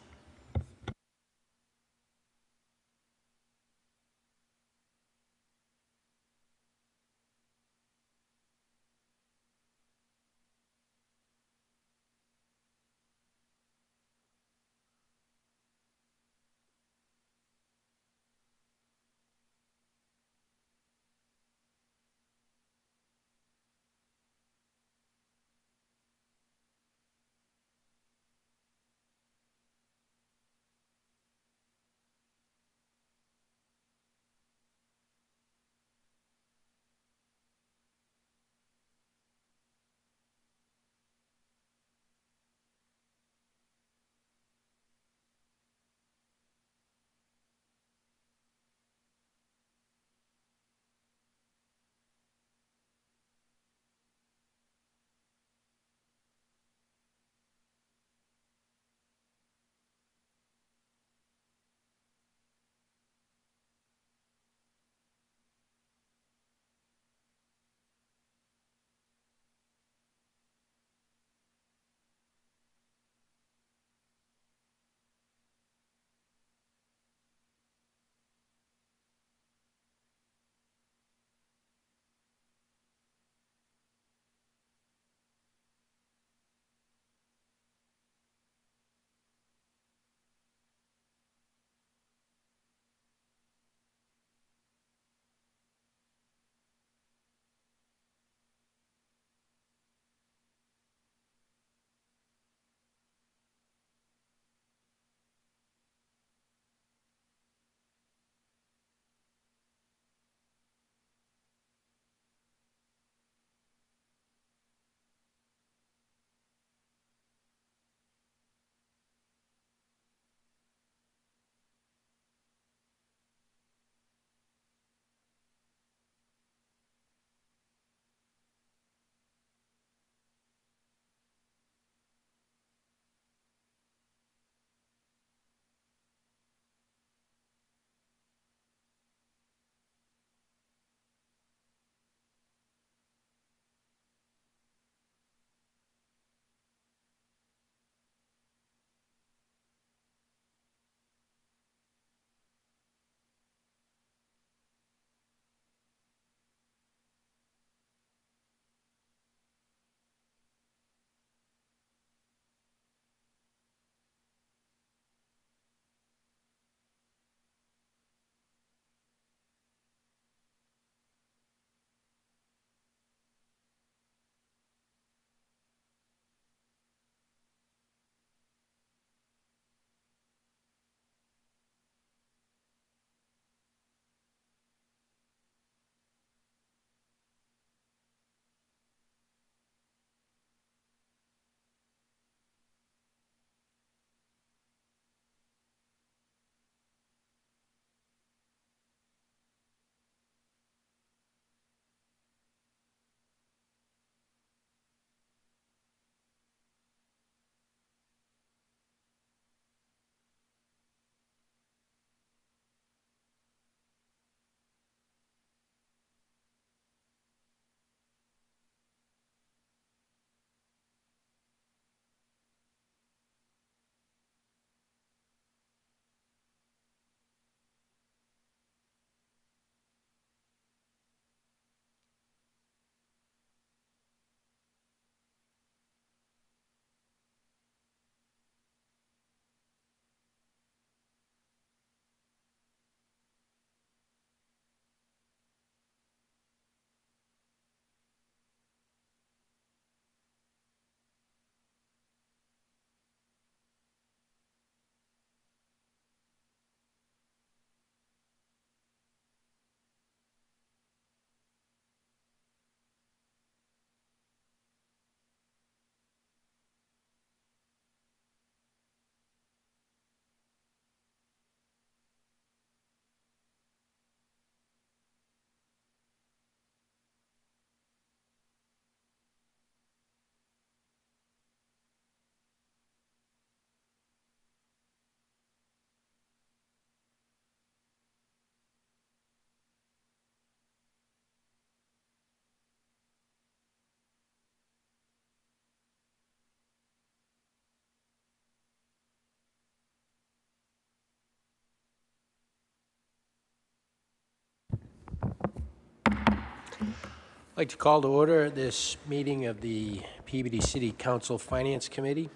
I'd like to call to order this meeting of the Peabody City Council Finance Committee.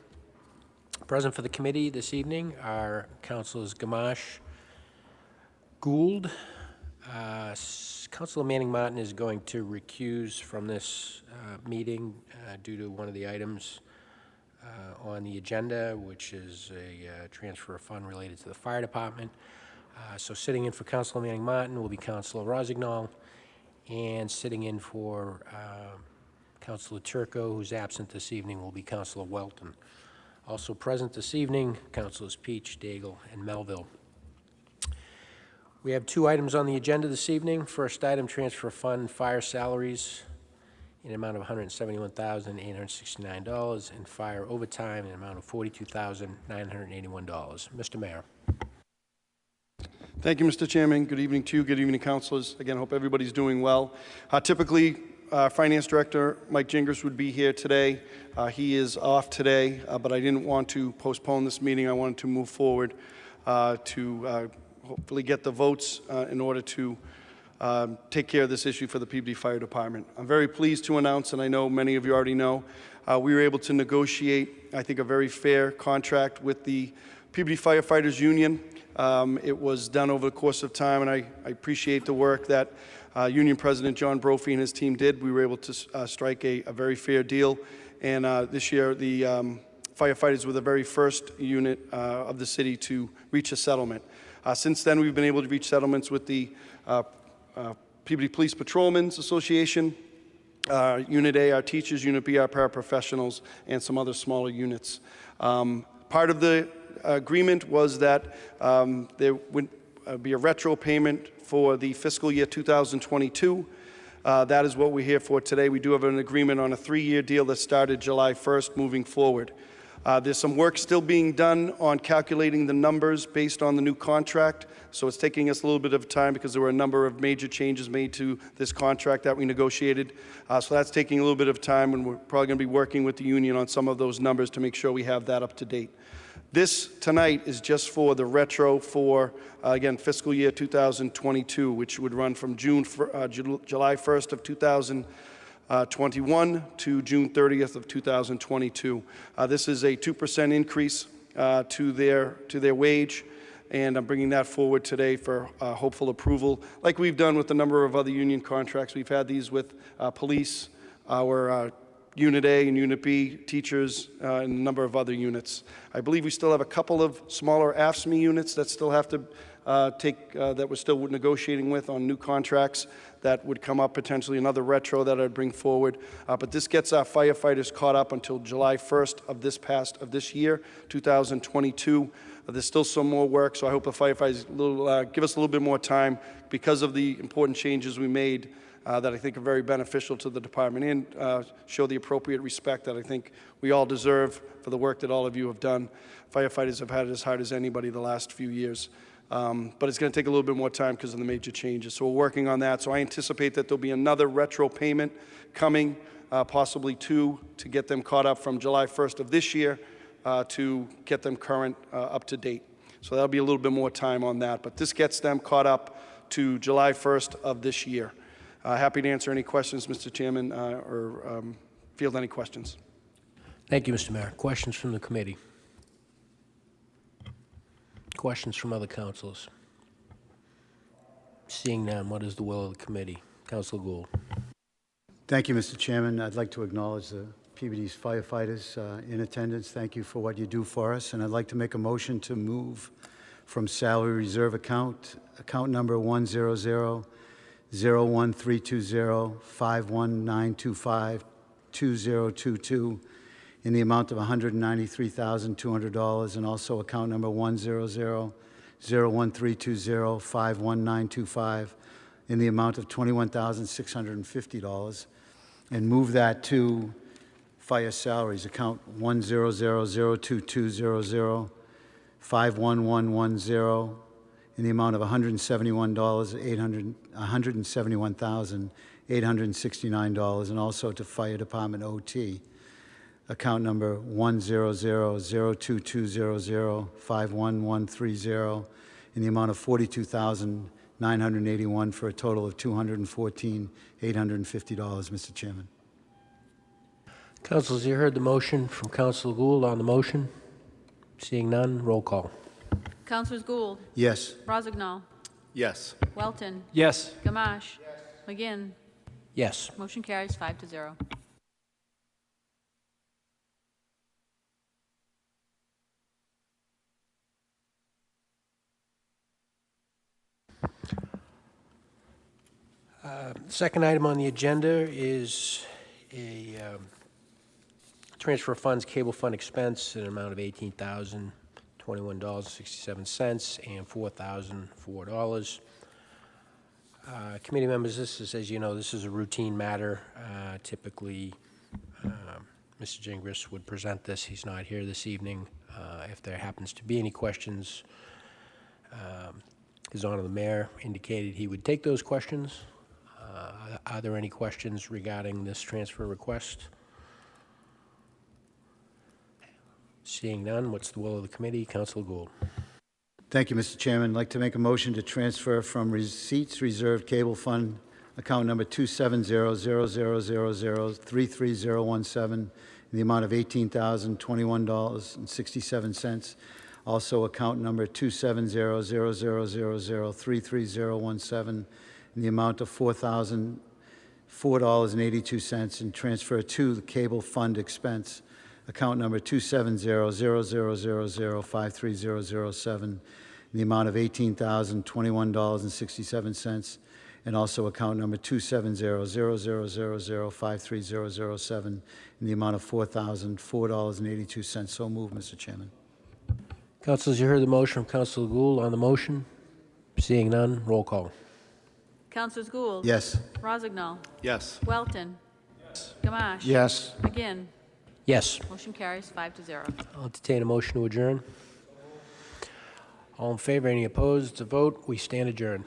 Present for the committee this evening are Councilors Gamache, Gould. Councilor Manning Martin is going to recuse from this meeting due to one of the items on the agenda, which is a transfer of fund related to the fire department. So sitting in for Councilor Manning Martin will be Councilor Rossignol, and sitting in for Councilor Turco, who's absent this evening, will be Councilor Welton. Also present this evening, Councilors Peach, Daigle, and Melville. We have two items on the agenda this evening. First item, transfer fund fire salaries in an amount of $171,869 and fire overtime in an amount of $42,981. Mr. Mayor. Thank you, Mr. Chairman. Good evening to you. Good evening, councilors. Again, hope everybody's doing well. Typically, Finance Director Mike Gingras would be here today. He is off today, but I didn't want to postpone this meeting. I wanted to move forward to hopefully get the votes in order to take care of this issue for the Peabody Fire Department. I'm very pleased to announce, and I know many of you already know, we were able to negotiate, I think, a very fair contract with the Peabody Firefighters Union. It was done over the course of time, and I appreciate the work that Union President John Brophy and his team did. We were able to strike a very fair deal, and this year the firefighters were the very first unit of the city to reach a settlement. Since then, we've been able to reach settlements with the Peabody Police Patrolmen's Association, Unit A, our teachers, Unit B, our paraprofessionals, and some other smaller units. Part of the agreement was that there would be a retro payment for the fiscal year 2022. That is what we're here for today. We do have an agreement on a 3-year deal that started July 1st moving forward. There's some work still being done on calculating the numbers based on the new contract, so it's taking us a little bit of time because there were a number of major changes made to this contract that we negotiated. So that's taking a little bit of time, and we're probably going to be working with the union on some of those numbers to make sure we have that up to date. This tonight is just for the retro for, again, fiscal year 2022, which would run from July 1st of 2021 to June 30th of 2022. This is a 2% increase to their wage, and I'm bringing that forward today for hopeful approval. Like we've done with a number of other union contracts, we've had these with police, our Unit A and Unit B teachers, and a number of other units. I believe we still have a couple of smaller AFSCME units that still have to that we're still negotiating with on new contracts that would come up, potentially another retro that I'd bring forward. But this gets our firefighters caught up until July 1st of this year, 2022. There's still some more work, so I hope the firefighters give us a little bit more time because of the important changes we made that I think are very beneficial to the department and show the appropriate respect that I think we all deserve for the work that all of you have done. Firefighters have had it as hard as anybody the last few years. But it's going to take a little bit more time because of the major changes. So we're working on that. So I anticipate that there'll be another retro payment coming, possibly 2, to get them caught up from July 1st of this year to get them current, up to date. So that'll be a little bit more time on that. But this gets them caught up to July 1st of this year. Happy to answer any questions, Mr. Chairman, or field any questions. Thank you, Mr. Mayor. Questions from the committee? Questions from other councilors? Seeing none, what is the will of the committee? Councilor Gould. Thank you, Mr. Chairman. I'd like to acknowledge the Peabody's firefighters in attendance. Thank you for what you do for us. And I'd like to make a motion to move from salary reserve account number 100-01320-51925-2022 in the amount of $193,200, and also account number 100-01320-51925 in the amount of $21,650, and move that to fire salaries, account 100-02200-51110 in the amount of $171,869, and also to fire department OT, account number 100-02200-51130 in the amount of $42,981. $981 for a total of $214,850, Mr. Chairman. Councilors, you heard the motion from Councilor Gould on the motion. Seeing none, roll call. Councilors Gould, Yes. Rozignol, Yes. Welton, Yes. Gamache, McGinn. Yes. Motion carries 5-0. Second item on the agenda is a transfer of funds, cable fund expense, in an amount of $18,021.67 and $4,004. Committee members, this is, as you know, this is a routine matter. Typically, Mr. Gingras would present this. He's not here this evening. If there happens to be any questions, His Honor the Mayor indicated he would take those questions. Are there any questions regarding this transfer request? Seeing none, what's the will of the committee? Councilor Gould. Thank you, Mr. Chairman. I'd like to make a motion to transfer from Receipts Reserved Cable Fund, account number 270-0000-33017, in the amount of $18,021.67. Also, account number 270-0000-33017, in the amount of $4,004.82, and transfer to the Cable Fund expense, account number 270-0000-53007, in the amount of $18,021.67, and also account number 270-0000-53007, in the amount of $4,004.82. So moved, Mr. Chairman. Councilors, you heard the motion from Councilor Gould on the motion. Seeing none, roll call. Councilors Gould. Yes. Rozignol, Yes. Welton. Yes. Gamache. Yes. McGinn. Yes. Motion carries 5-0. I'll entertain a motion to adjourn. All in favor, any opposed? To vote, we stand adjourned.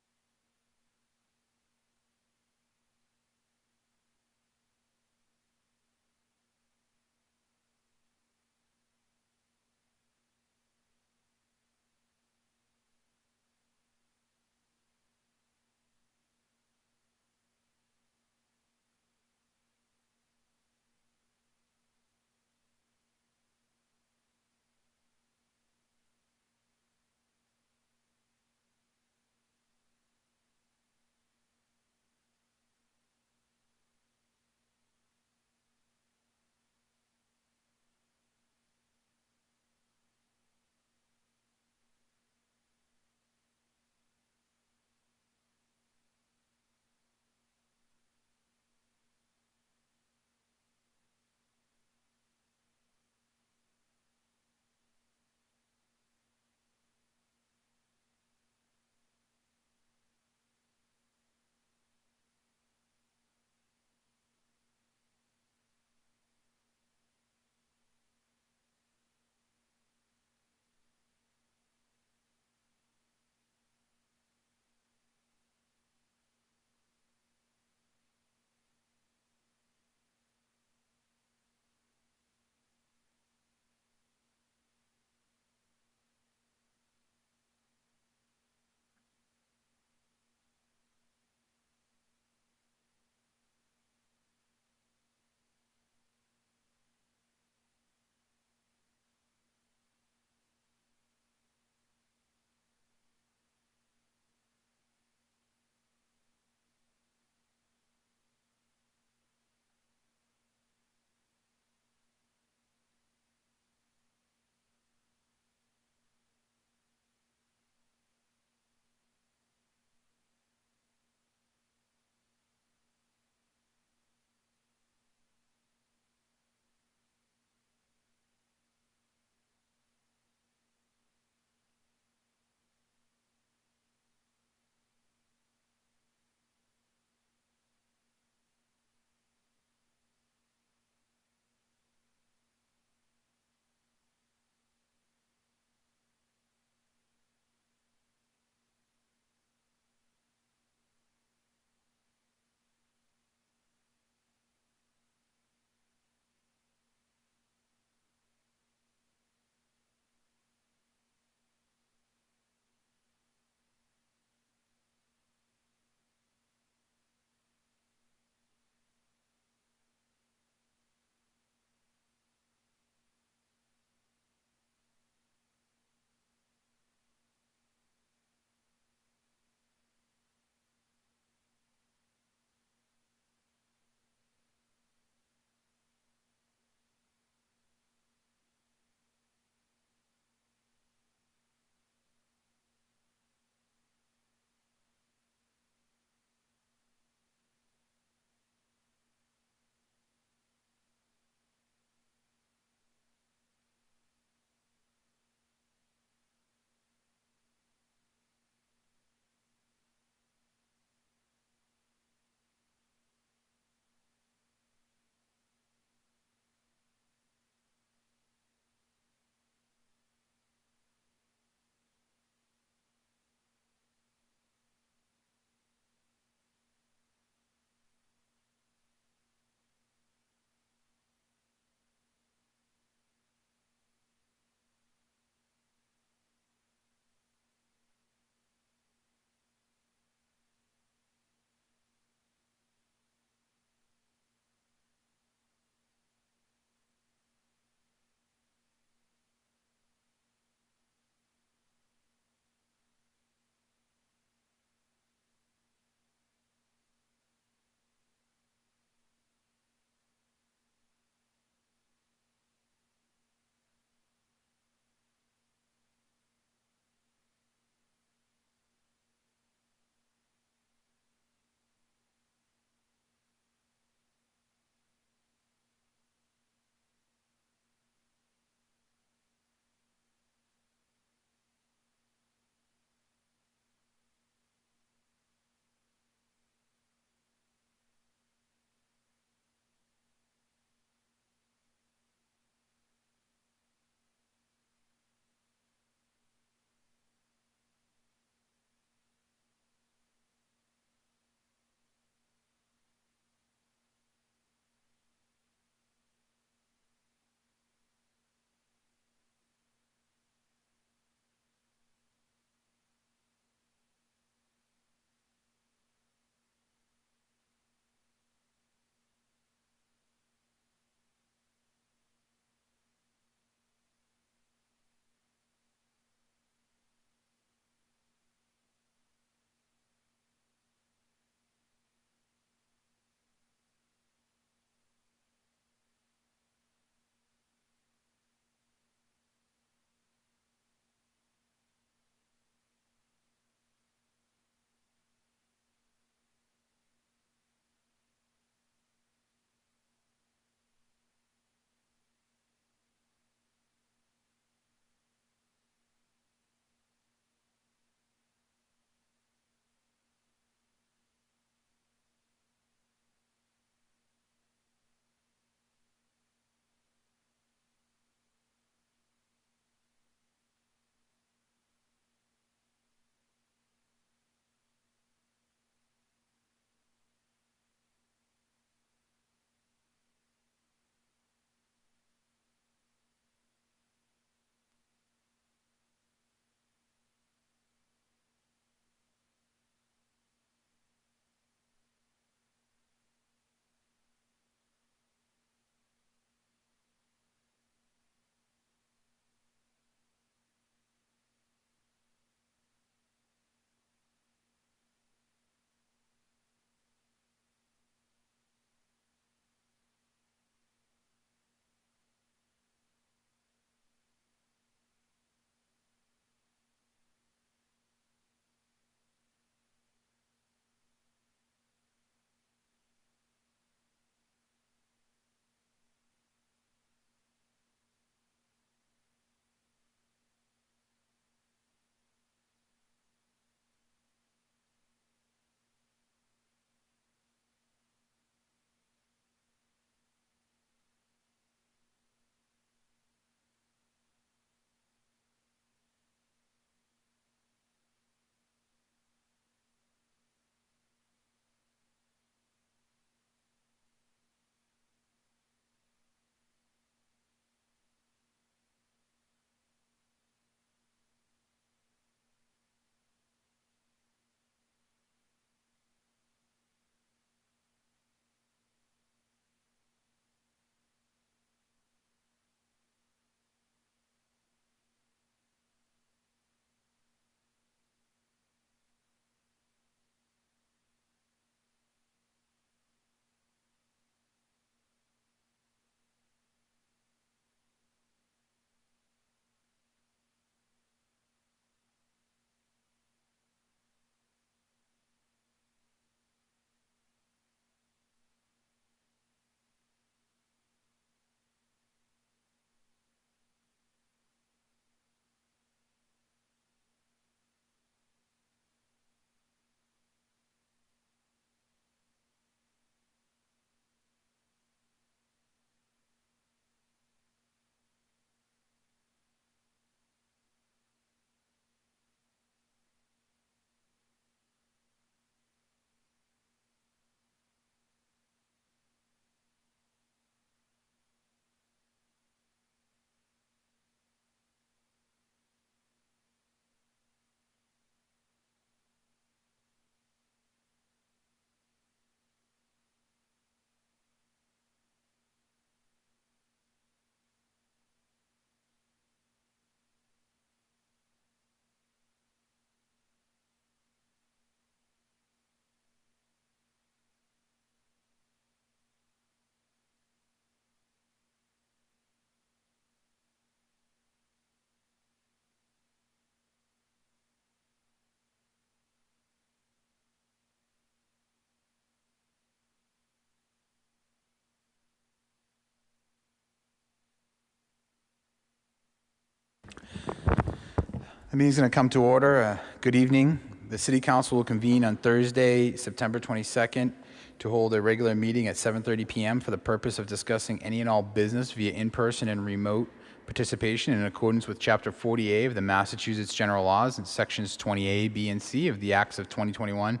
The meeting's going to come to order. Good evening. The City Council will convene on Thursday, September 22nd, to hold a regular meeting at 7:30 p.m. for the purpose of discussing any and all business via in-person and remote participation in accordance with Chapter 40A of the Massachusetts General Laws and Sections 20A, B, and C of the Acts of 2021,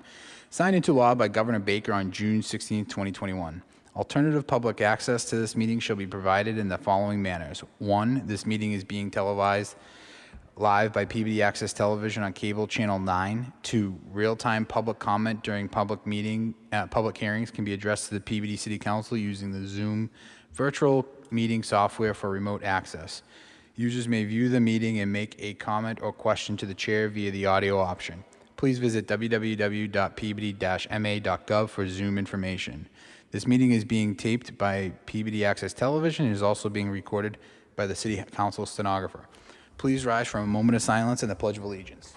signed into law by Governor Baker on June 16, 2021. Alternative public access to this meeting shall be provided in the following manners. 1, this meeting is being televised live by Peabody Access Television on cable channel 9. 2, real-time public comment during public hearings can be addressed to the Peabody City Council using the Zoom virtual meeting software for remote access. Users may view the meeting and make a comment or question to the chair via the audio option. Please visit www.peabody-ma.gov for Zoom information. This meeting is being taped by Peabody Access Television and is also being recorded by the City Council stenographer. Please rise for a moment of silence and the Pledge of Allegiance.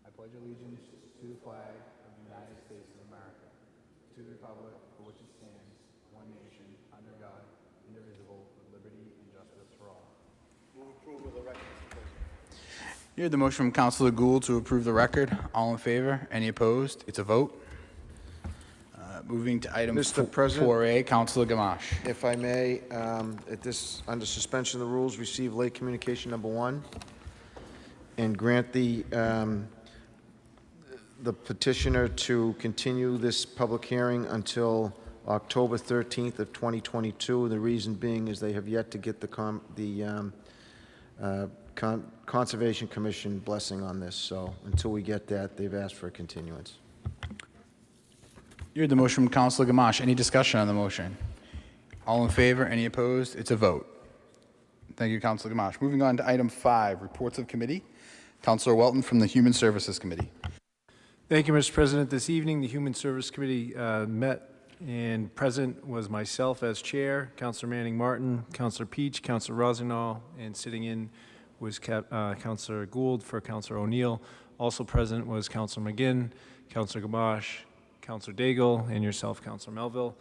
I pledge allegiance to the flag of the United States of America, to the republic for which it stands, one nation, under God, indivisible, with liberty and justice for all. You heard the motion from Councilor Gould to approve the record. All in favor? Any opposed? It's a vote. Moving to item Mr. President? 4A, Councilor Gamache. If I may, under suspension of the rules, receive late communication number 1 and grant the petitioner to continue this public hearing until October 13th of 2022. The reason being is they have yet to get the Conservation Commission blessing on this. So until we get that, they've asked for a continuance. You heard the motion from Councilor Gamache. Any discussion on the motion? All in favor? Any opposed? It's a vote. Thank you, Councilor Gamache. Moving on to item 5, reports of committee. Councilor Welton from the Human Services Committee. Thank you, Mr. President. This evening, the Human Service Committee met, and present was myself as chair, Councilor Manning Martin, Councilor Peach, Councilor Rossignol, and sitting in was Councilor Gould for Councilor O'Neill. Also present was Councilor McGinn, Councilor Gamache, Councilor Daigle, and yourself, Councilor Melville.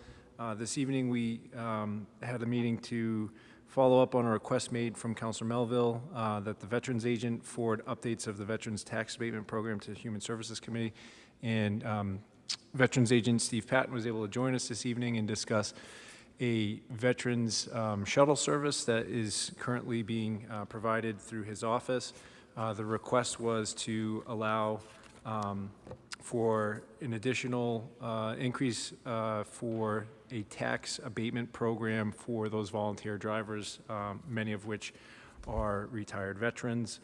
This evening, we had a meeting to follow up on a request made from Councilor Melville that the Veterans Agent forward updates of the Veterans Tax Abatement Program to the Human Services Committee. And Veterans Agent Steve Patton was able to join us this evening and discuss a veterans shuttle service that is currently being provided through his office. The request was to allow for an additional increase for a tax abatement program for those volunteer drivers, many of which are retired veterans.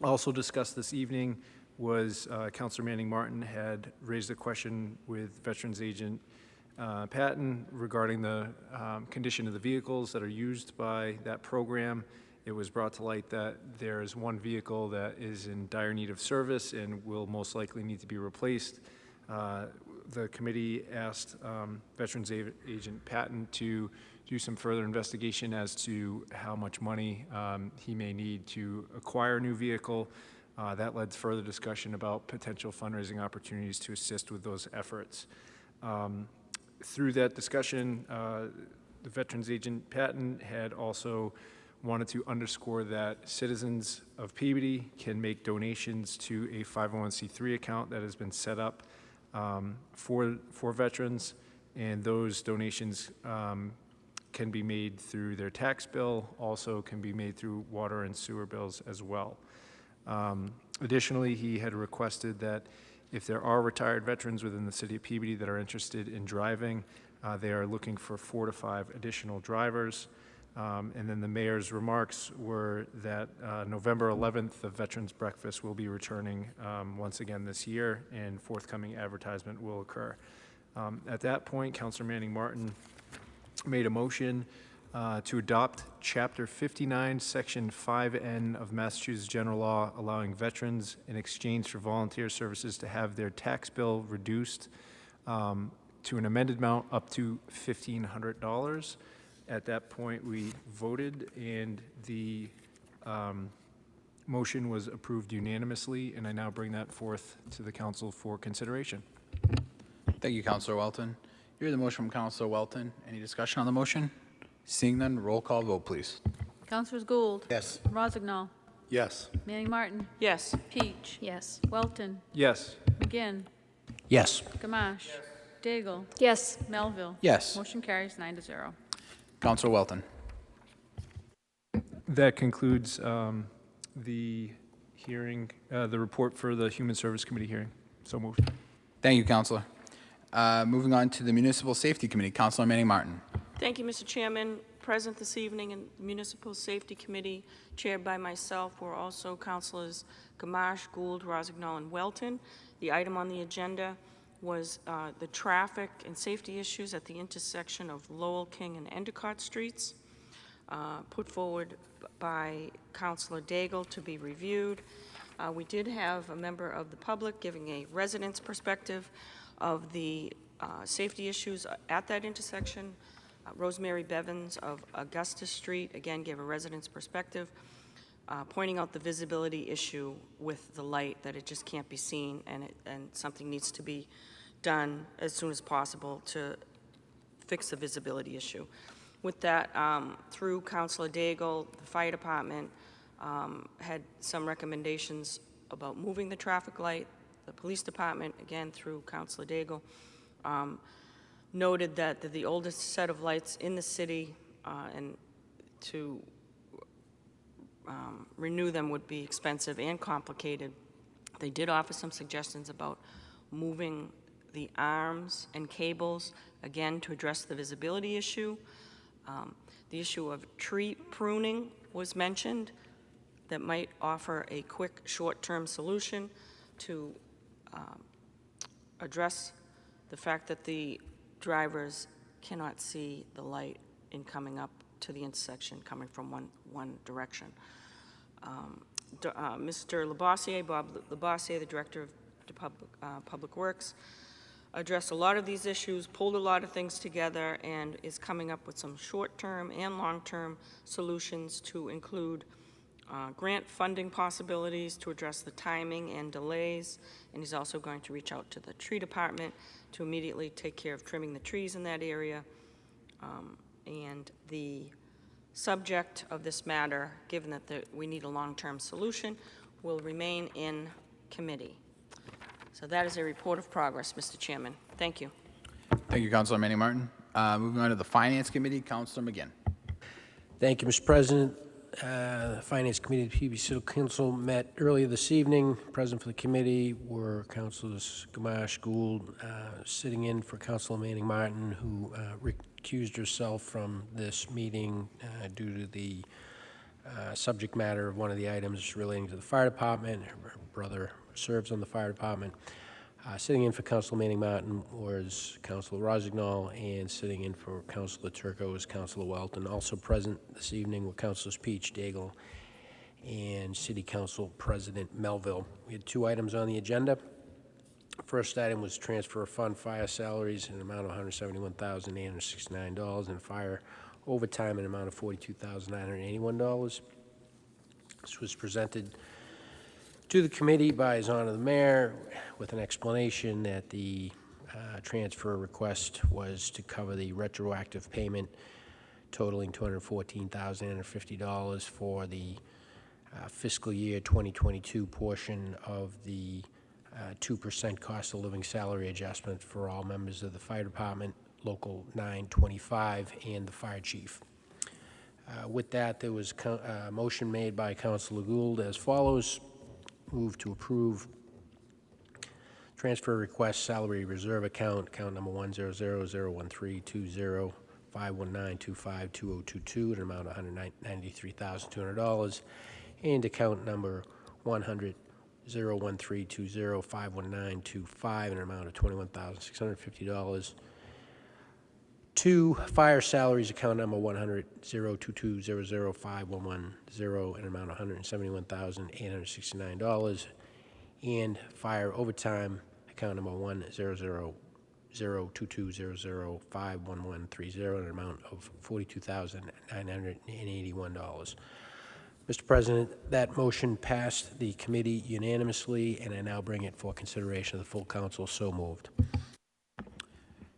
Also discussed this evening was Councilor Manning Martin had raised a question with Veterans Agent Patton regarding the condition of the vehicles that are used by that program. It was brought to light that there is one vehicle that is in dire need of service and will most likely need to be replaced. The committee asked Veterans Agent Patton to do some further investigation as to how much money he may need to acquire a new vehicle. That led to further discussion about potential fundraising opportunities to assist with those efforts. Through that discussion, the Veterans Agent Patton had also wanted to underscore that citizens of Peabody can make donations to a 501c3 account that has been set up for veterans, and those donations can be made through their tax bill, also can be made through water and sewer bills as well. Additionally, he had requested that if there are retired veterans within the city of Peabody that are interested in driving, they are looking for 4 to 5 additional drivers. And then the mayor's remarks were that November 11th, the Veterans Breakfast will be returning once again this year, and forthcoming advertisement will occur. At that point, Councilor Manning Martin made a motion to adopt Chapter 59, Section 5N of Massachusetts General Law, allowing veterans in exchange for volunteer services to have their tax bill reduced to an amended amount up to $1,500. At that point, we voted, and the motion was approved unanimously, and I now bring that forth to the council for consideration. Thank you, Councilor Welton. You heard the motion from Councilor Welton. Any discussion on the motion? Seeing none, roll call vote, please. Councilors Gould. Yes. Rozignol. Yes. Manning Martin. Yes. Peach. Yes. Welton. Yes. McGinn. Yes. Gamache. Daigle. Yes. Melville. Yes. Motion carries 9-0. Councilor Welton. That concludes the hearing, the report for the Human Service Committee hearing. So moved. Thank you, Councilor. Moving on to the Municipal Safety Committee, Councilor Manning Martin. Thank you, Mr. Chairman. Present this evening in the Municipal Safety Committee, chaired by myself, were also Councilors Gamache, Gould, Rozignol, and Welton. The item on the agenda was the traffic and safety issues at the intersection of Lowell, King, and Endicott Streets, put forward by Councilor Daigle to be reviewed. We did have a member of the public giving a resident's perspective of the safety issues at that intersection. Rosemary Bevins of Augustus Street, again, gave a resident's perspective, pointing out the visibility issue with the light, that it just can't be seen, and something needs to be done as soon as possible to fix the visibility issue. With that, through Councilor Daigle, the fire department had some recommendations about moving the traffic light. The police department, again, through Councilor Daigle, noted that the oldest set of lights in the city, and to renew them would be expensive and complicated. They did offer some suggestions about moving the arms and cables, again, to address the visibility issue. The issue of tree pruning was mentioned that might offer a quick, short-term solution to address the fact that the drivers cannot see the light in coming up to the intersection coming from one direction. Mr. Labossiere, Bob Labossiere, the Director of Public Works, addressed a lot of these issues, pulled a lot of things together, and is coming up with some short-term and long-term solutions to include grant funding possibilities to address the timing and delays, and he's also going to reach out to the tree department to immediately take care of trimming the trees in that area. And the subject of this matter, given that we need a long-term solution, will remain in committee. So that is a report of progress, Mr. Chairman. Thank you. Thank you, Councilor Manning Martin. Moving on to the Finance Committee, Councilor McGinn. Thank you, Mr. President. The Finance Committee of the Peabody City Council met earlier this evening. Present for the committee were Councilors Gamache, Gould, sitting in for Councilor Manning Martin, who recused herself from this meeting due to the subject matter of one of the items relating to the fire department. Her brother serves on the fire department. Sitting in for Councilor Manning Martin was Councilor Rozignol, and sitting in for Councilor Turco was Councilor Welton. Also present this evening were Councilors Peach, Daigle, and City Council President Melville. We had two items on the agenda. First item was transfer of fund fire salaries in an amount of $171,869 and fire overtime in an amount of $42,981. This was presented to the committee by His Honor the Mayor with an explanation that the transfer request was to cover the retroactive payment totaling $214,950 for the fiscal year 2022 portion of the 2% cost of living salary adjustment for all members of the fire department, Local 925, and the fire chief. With that, there was a motion made by Councilor Gould as follows. Move to approve transfer request salary reserve account number 10001320519252022 in an amount of $193,200, and account number 1000132051925 in an amount of $21,650. To fire salaries account number 1000220051110 in an amount of $171,869, and fire overtime account number 1000220051130 in an amount of $42,981. Mr. President, that motion passed the committee unanimously, and I now bring it for consideration of the full council. So moved.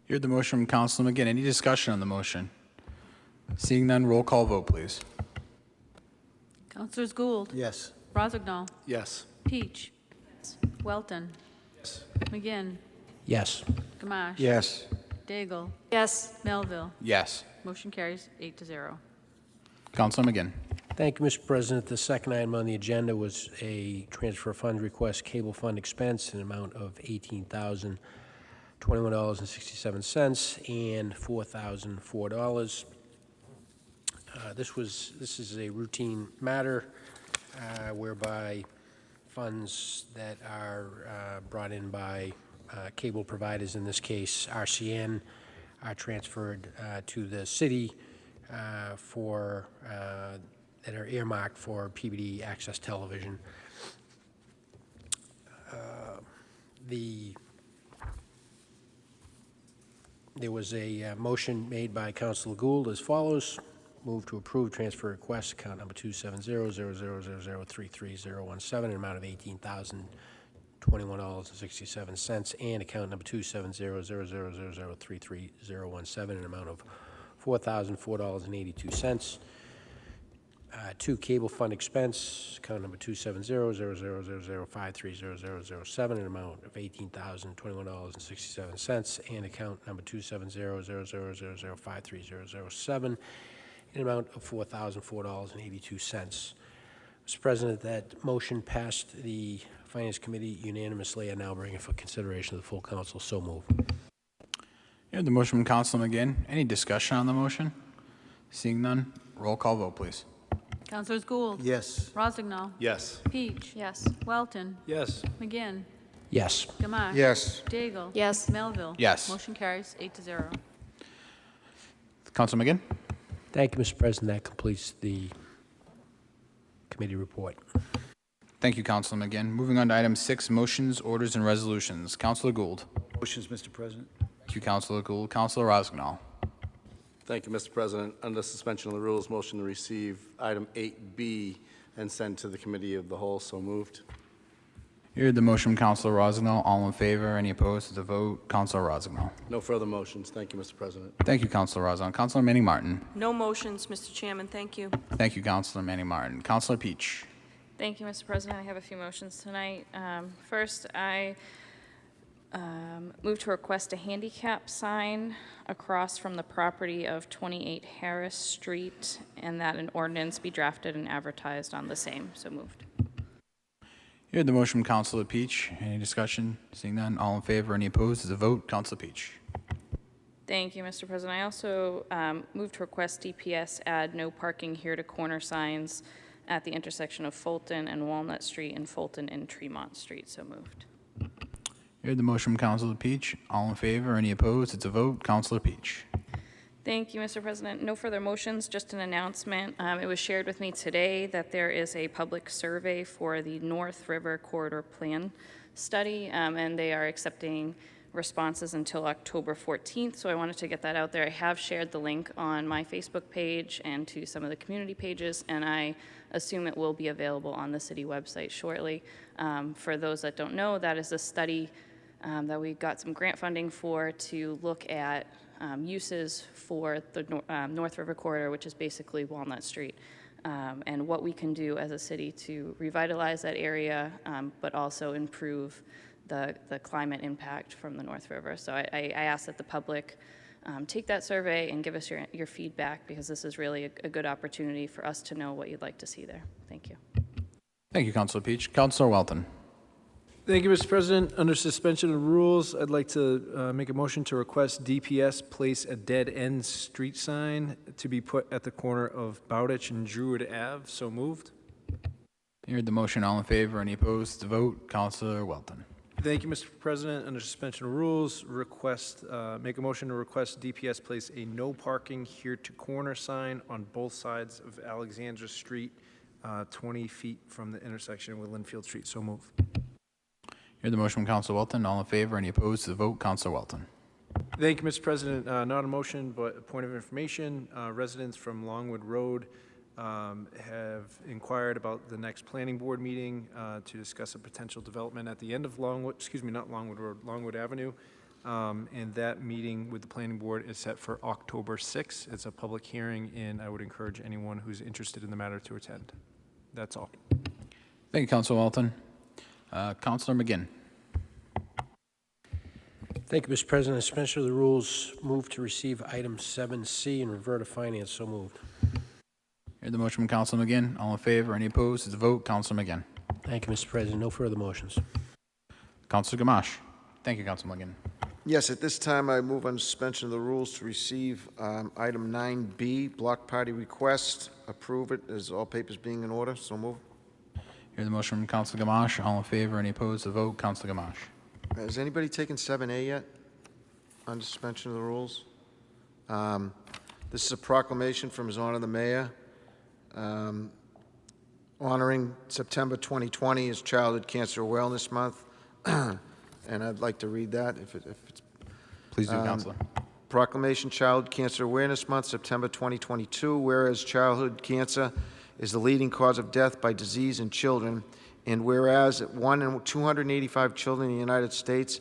You heard the motion from Councilor McGinn. Any discussion on the motion? Seeing none, roll call vote, please. Councilors Gould, Yes. Rozignol, Yes. Peach, Welton, McGinn, Yes. Gamache. Yes. Daigle, Yes. Melville. Yes. Motion carries 8-0. Councilor McGinn. Thank you, Mr. President. The second item on the agenda was a transfer fund request, cable fund expense, in an amount of $18,021.67 and $4,004. This is a routine matter whereby funds that are brought in by cable providers, in this case RCN, are transferred to the city that are earmarked for Peabody Access Television. There was a motion made by Councilor Gould as follows. Move to approve transfer request, account number 270-000-33017, an amount of $18,021.67, and account number 270-000-33017, an amount of $4,004.82. To cable fund expense, account number 270-000-5300007, an amount of $18,021.67, and account number 270-000-53007, an amount of $4,004.82. Mr. President, that motion passed the Finance Committee unanimously. I now bring it for consideration of the full council. So move. You heard the motion from Councilor McGinn. Any discussion on the motion? Seeing none, roll call vote, please. Councilors Gould, Yes. Rozignol, Yes. Peach, Yes. Welton, Yes. McGinn, Yes. Gamache. Yes. Daigle. Yes. Melville. Yes. Motion carries 8-0. Councilor McGinn. Thank you, Mr. President. That completes the committee report. Thank you, Councilor McGinn. Moving on to item 6, motions, orders, and resolutions. Councilor Gould. Motions, Mr. President. Thank you, Councilor Gould. Councilor Rozignol. Thank you, Mr. President. Under suspension of the rules, motion to receive item 8B and send to the committee of the whole. So moved. You heard the motion from Councilor Rozignol. All in favor? Any opposed to the vote? Councilor Rozignol. No further motions. Thank you, Mr. President. Thank you, Councilor Rozignol. Councilor Manning Martin. No motions, Mr. Chairman, thank you. Thank you, Councilor Manning Martin. Councilor Peach. Thank you, Mr. President. I have a few motions tonight. First, I move to request a handicap sign across from the property of 28 Harris Street, and that an ordinance be drafted and advertised on the same. So moved. You heard the motion from Councilor Peach. Any discussion? Seeing none, all in favor? Any opposed to the vote? Councilor Peach. Thank you, Mr. President. I also move to request DPS add no parking here to corner signs at the intersection of Fulton and Walnut Street and Fulton and Tremont Street. So moved. You heard the motion from Councilor Peach. All in favor? Any opposed? It's a vote. Councilor Peach. Thank you, Mr. President. No further motions, just an announcement. It was shared with me today that there is a public survey for the North River Corridor Plan study, and they are accepting responses until October 14th, so I wanted to get that out there. I have shared the link on my Facebook page and to some of the community pages, and I assume it will be available on the city website shortly. For those that don't know, that is a study that we got some grant funding for to look at uses for the North River Corridor, which is basically Walnut Street, and what we can do as a city to revitalize that area, but also improve the climate impact from the North River. So I ask that the public take that survey and give us your feedback, because this is really a good opportunity for us to know what you'd like to see there. Thank you. Thank you, Councilor Peach. Councilor Welton. Thank you, Mr. President. Under suspension of rules, I'd like to make a motion to request DPS place a dead-end street sign to be put at the corner of Bowditch and Druid Ave. So moved. You heard the motion. All in favor? Any opposed to the vote? Councilor Welton. Thank you, Mr. President. Under suspension of rules, make a motion to request DPS place a no parking here to corner sign on both sides of Alexandra Street, 20 feet from the intersection with Linfield Street. So moved. You heard the motion from Councilor Welton. All in favor? Any opposed to the vote? Councilor Welton. Thank you, Mr. President. Not a motion, but a point of information. Residents from Longwood Road have inquired about the next planning board meeting to discuss a potential development at the end of Longwood Avenue. And that meeting with the planning board is set for October 6th. It's a public hearing, and I would encourage anyone who's interested in the matter to attend. That's all. Thank you, Councilor Walton. Councilor McGinn. Thank you, Mr. President. Suspension of the rules, move to receive item 7C and revert to finance. So moved. Heard the motion from Councilor McGinn. All in favor? Any opposed? It's a vote. Councilor McGinn. Thank you, Mr. President. No further motions. Councilor Gamache. Thank you, Councilor McGinn. Yes, at this time, I move on suspension of the rules to receive item 9B, block party request. Approve it as all papers being in order. So move. Hear the motion from Councilor Gamache. All in favor? Any opposed? The vote. Councilor Gamache. Has anybody taken 7A yet on suspension of the rules? This is a proclamation from His Honor the Mayor honoring September 2020 as Childhood Cancer Awareness Month. And I'd like to read that if it's... Please do, Councilor. Proclamation Child Cancer Awareness Month, September 2022. Whereas childhood cancer is the leading cause of death by disease in children, and whereas 1 in 285 children in the United States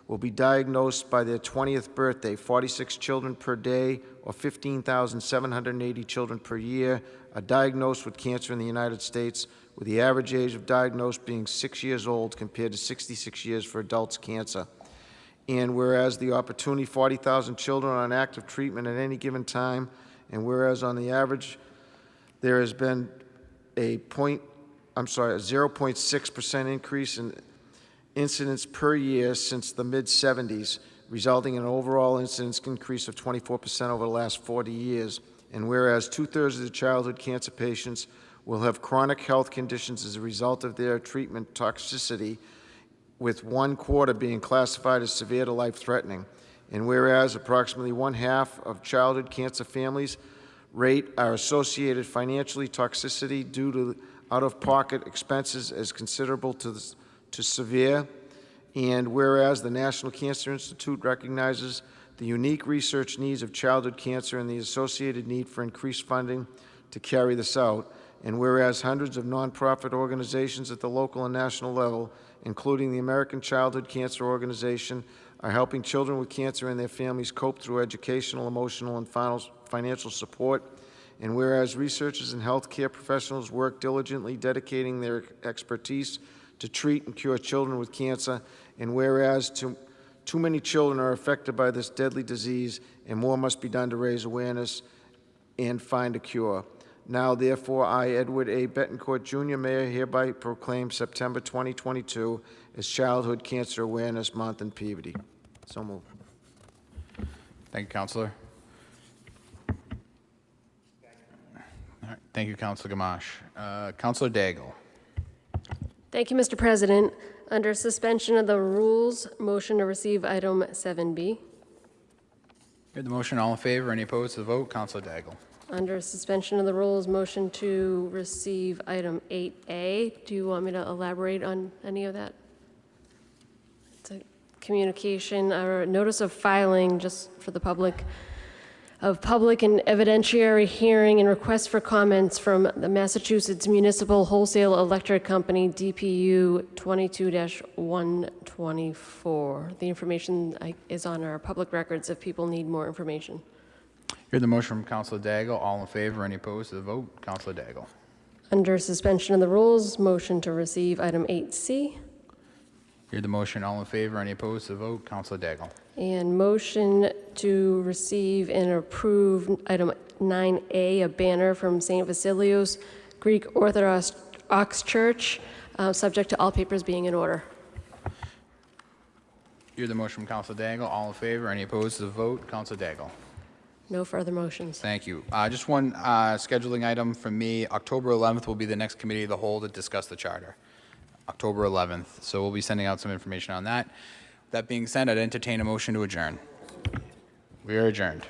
will be diagnosed by their 20th birthday, 46 children per day, or 15,780 children per year are diagnosed with cancer in the United States, with the average age of diagnosed being 6 years old compared to 66 years for adults' cancer. And whereas the opportunity, 40,000 children on active treatment at any given time, and whereas on the average there has been a 0.6% increase in incidence per year since the mid-'70s, resulting in an overall incidence increase of 24% over the last 40 years. And whereas 2/3 of the childhood cancer patients will have chronic health conditions as a result of their treatment toxicity, with 1/4 being classified as severe to life-threatening. And whereas approximately 1/2 of childhood cancer families rate our associated financially toxicity due to out-of-pocket expenses as considerable to severe, and whereas the National Cancer Institute recognizes the unique research needs of childhood cancer and the associated need for increased funding to carry this out, and whereas hundreds of nonprofit organizations at the local and national level, including the American Childhood Cancer Organization, are helping children with cancer and their families cope through educational, emotional, and financial support. And whereas researchers and healthcare professionals work diligently, dedicating their expertise to treat and cure children with cancer, and whereas too many children are affected by this deadly disease, and more must be done to raise awareness and find a cure. Now, therefore, I, Edward A. Betancourt, Jr., Mayor, hereby proclaim September 2022 as Childhood Cancer Awareness Month in Peabody. So moved. Thank you, Councilor. All right. Thank you, Councilor Gamache. Councilor Daigle. Thank you, Mr. President. Under suspension of the rules, motion to receive item 7B. Heard the motion. All in favor? Any opposed to the vote? Councilor Daigle. Under suspension of the rules, motion to receive item 8A. Do you want me to elaborate on any of that? It's a communication or notice of filing just for the public of public and evidentiary hearing and request for comments from the Massachusetts Municipal Wholesale Electric Company, DPU 22-124. The information is on our public records if people need more information. Heard the motion from Councilor Daigle. All in favor? Any opposed to the vote? Councilor Daigle. Under suspension of the rules, motion to receive item 8C. Heard the motion. All in favor? Any opposed to the vote? Councilor Daigle. And motion to receive and approve item 9A, a banner from St. Vasilios Greek Orthodox Church, subject to all papers being in order. Heard the motion from Councilor Daigle. All in favor? Any opposed to the vote? Councilor Daigle. No further motions. Thank you. Just one scheduling item from me. October 11th will be the next committee of the whole to discuss the charter. October 11th. So we'll be sending out some information on that. That being said, I'd entertain a motion to adjourn. We are adjourned.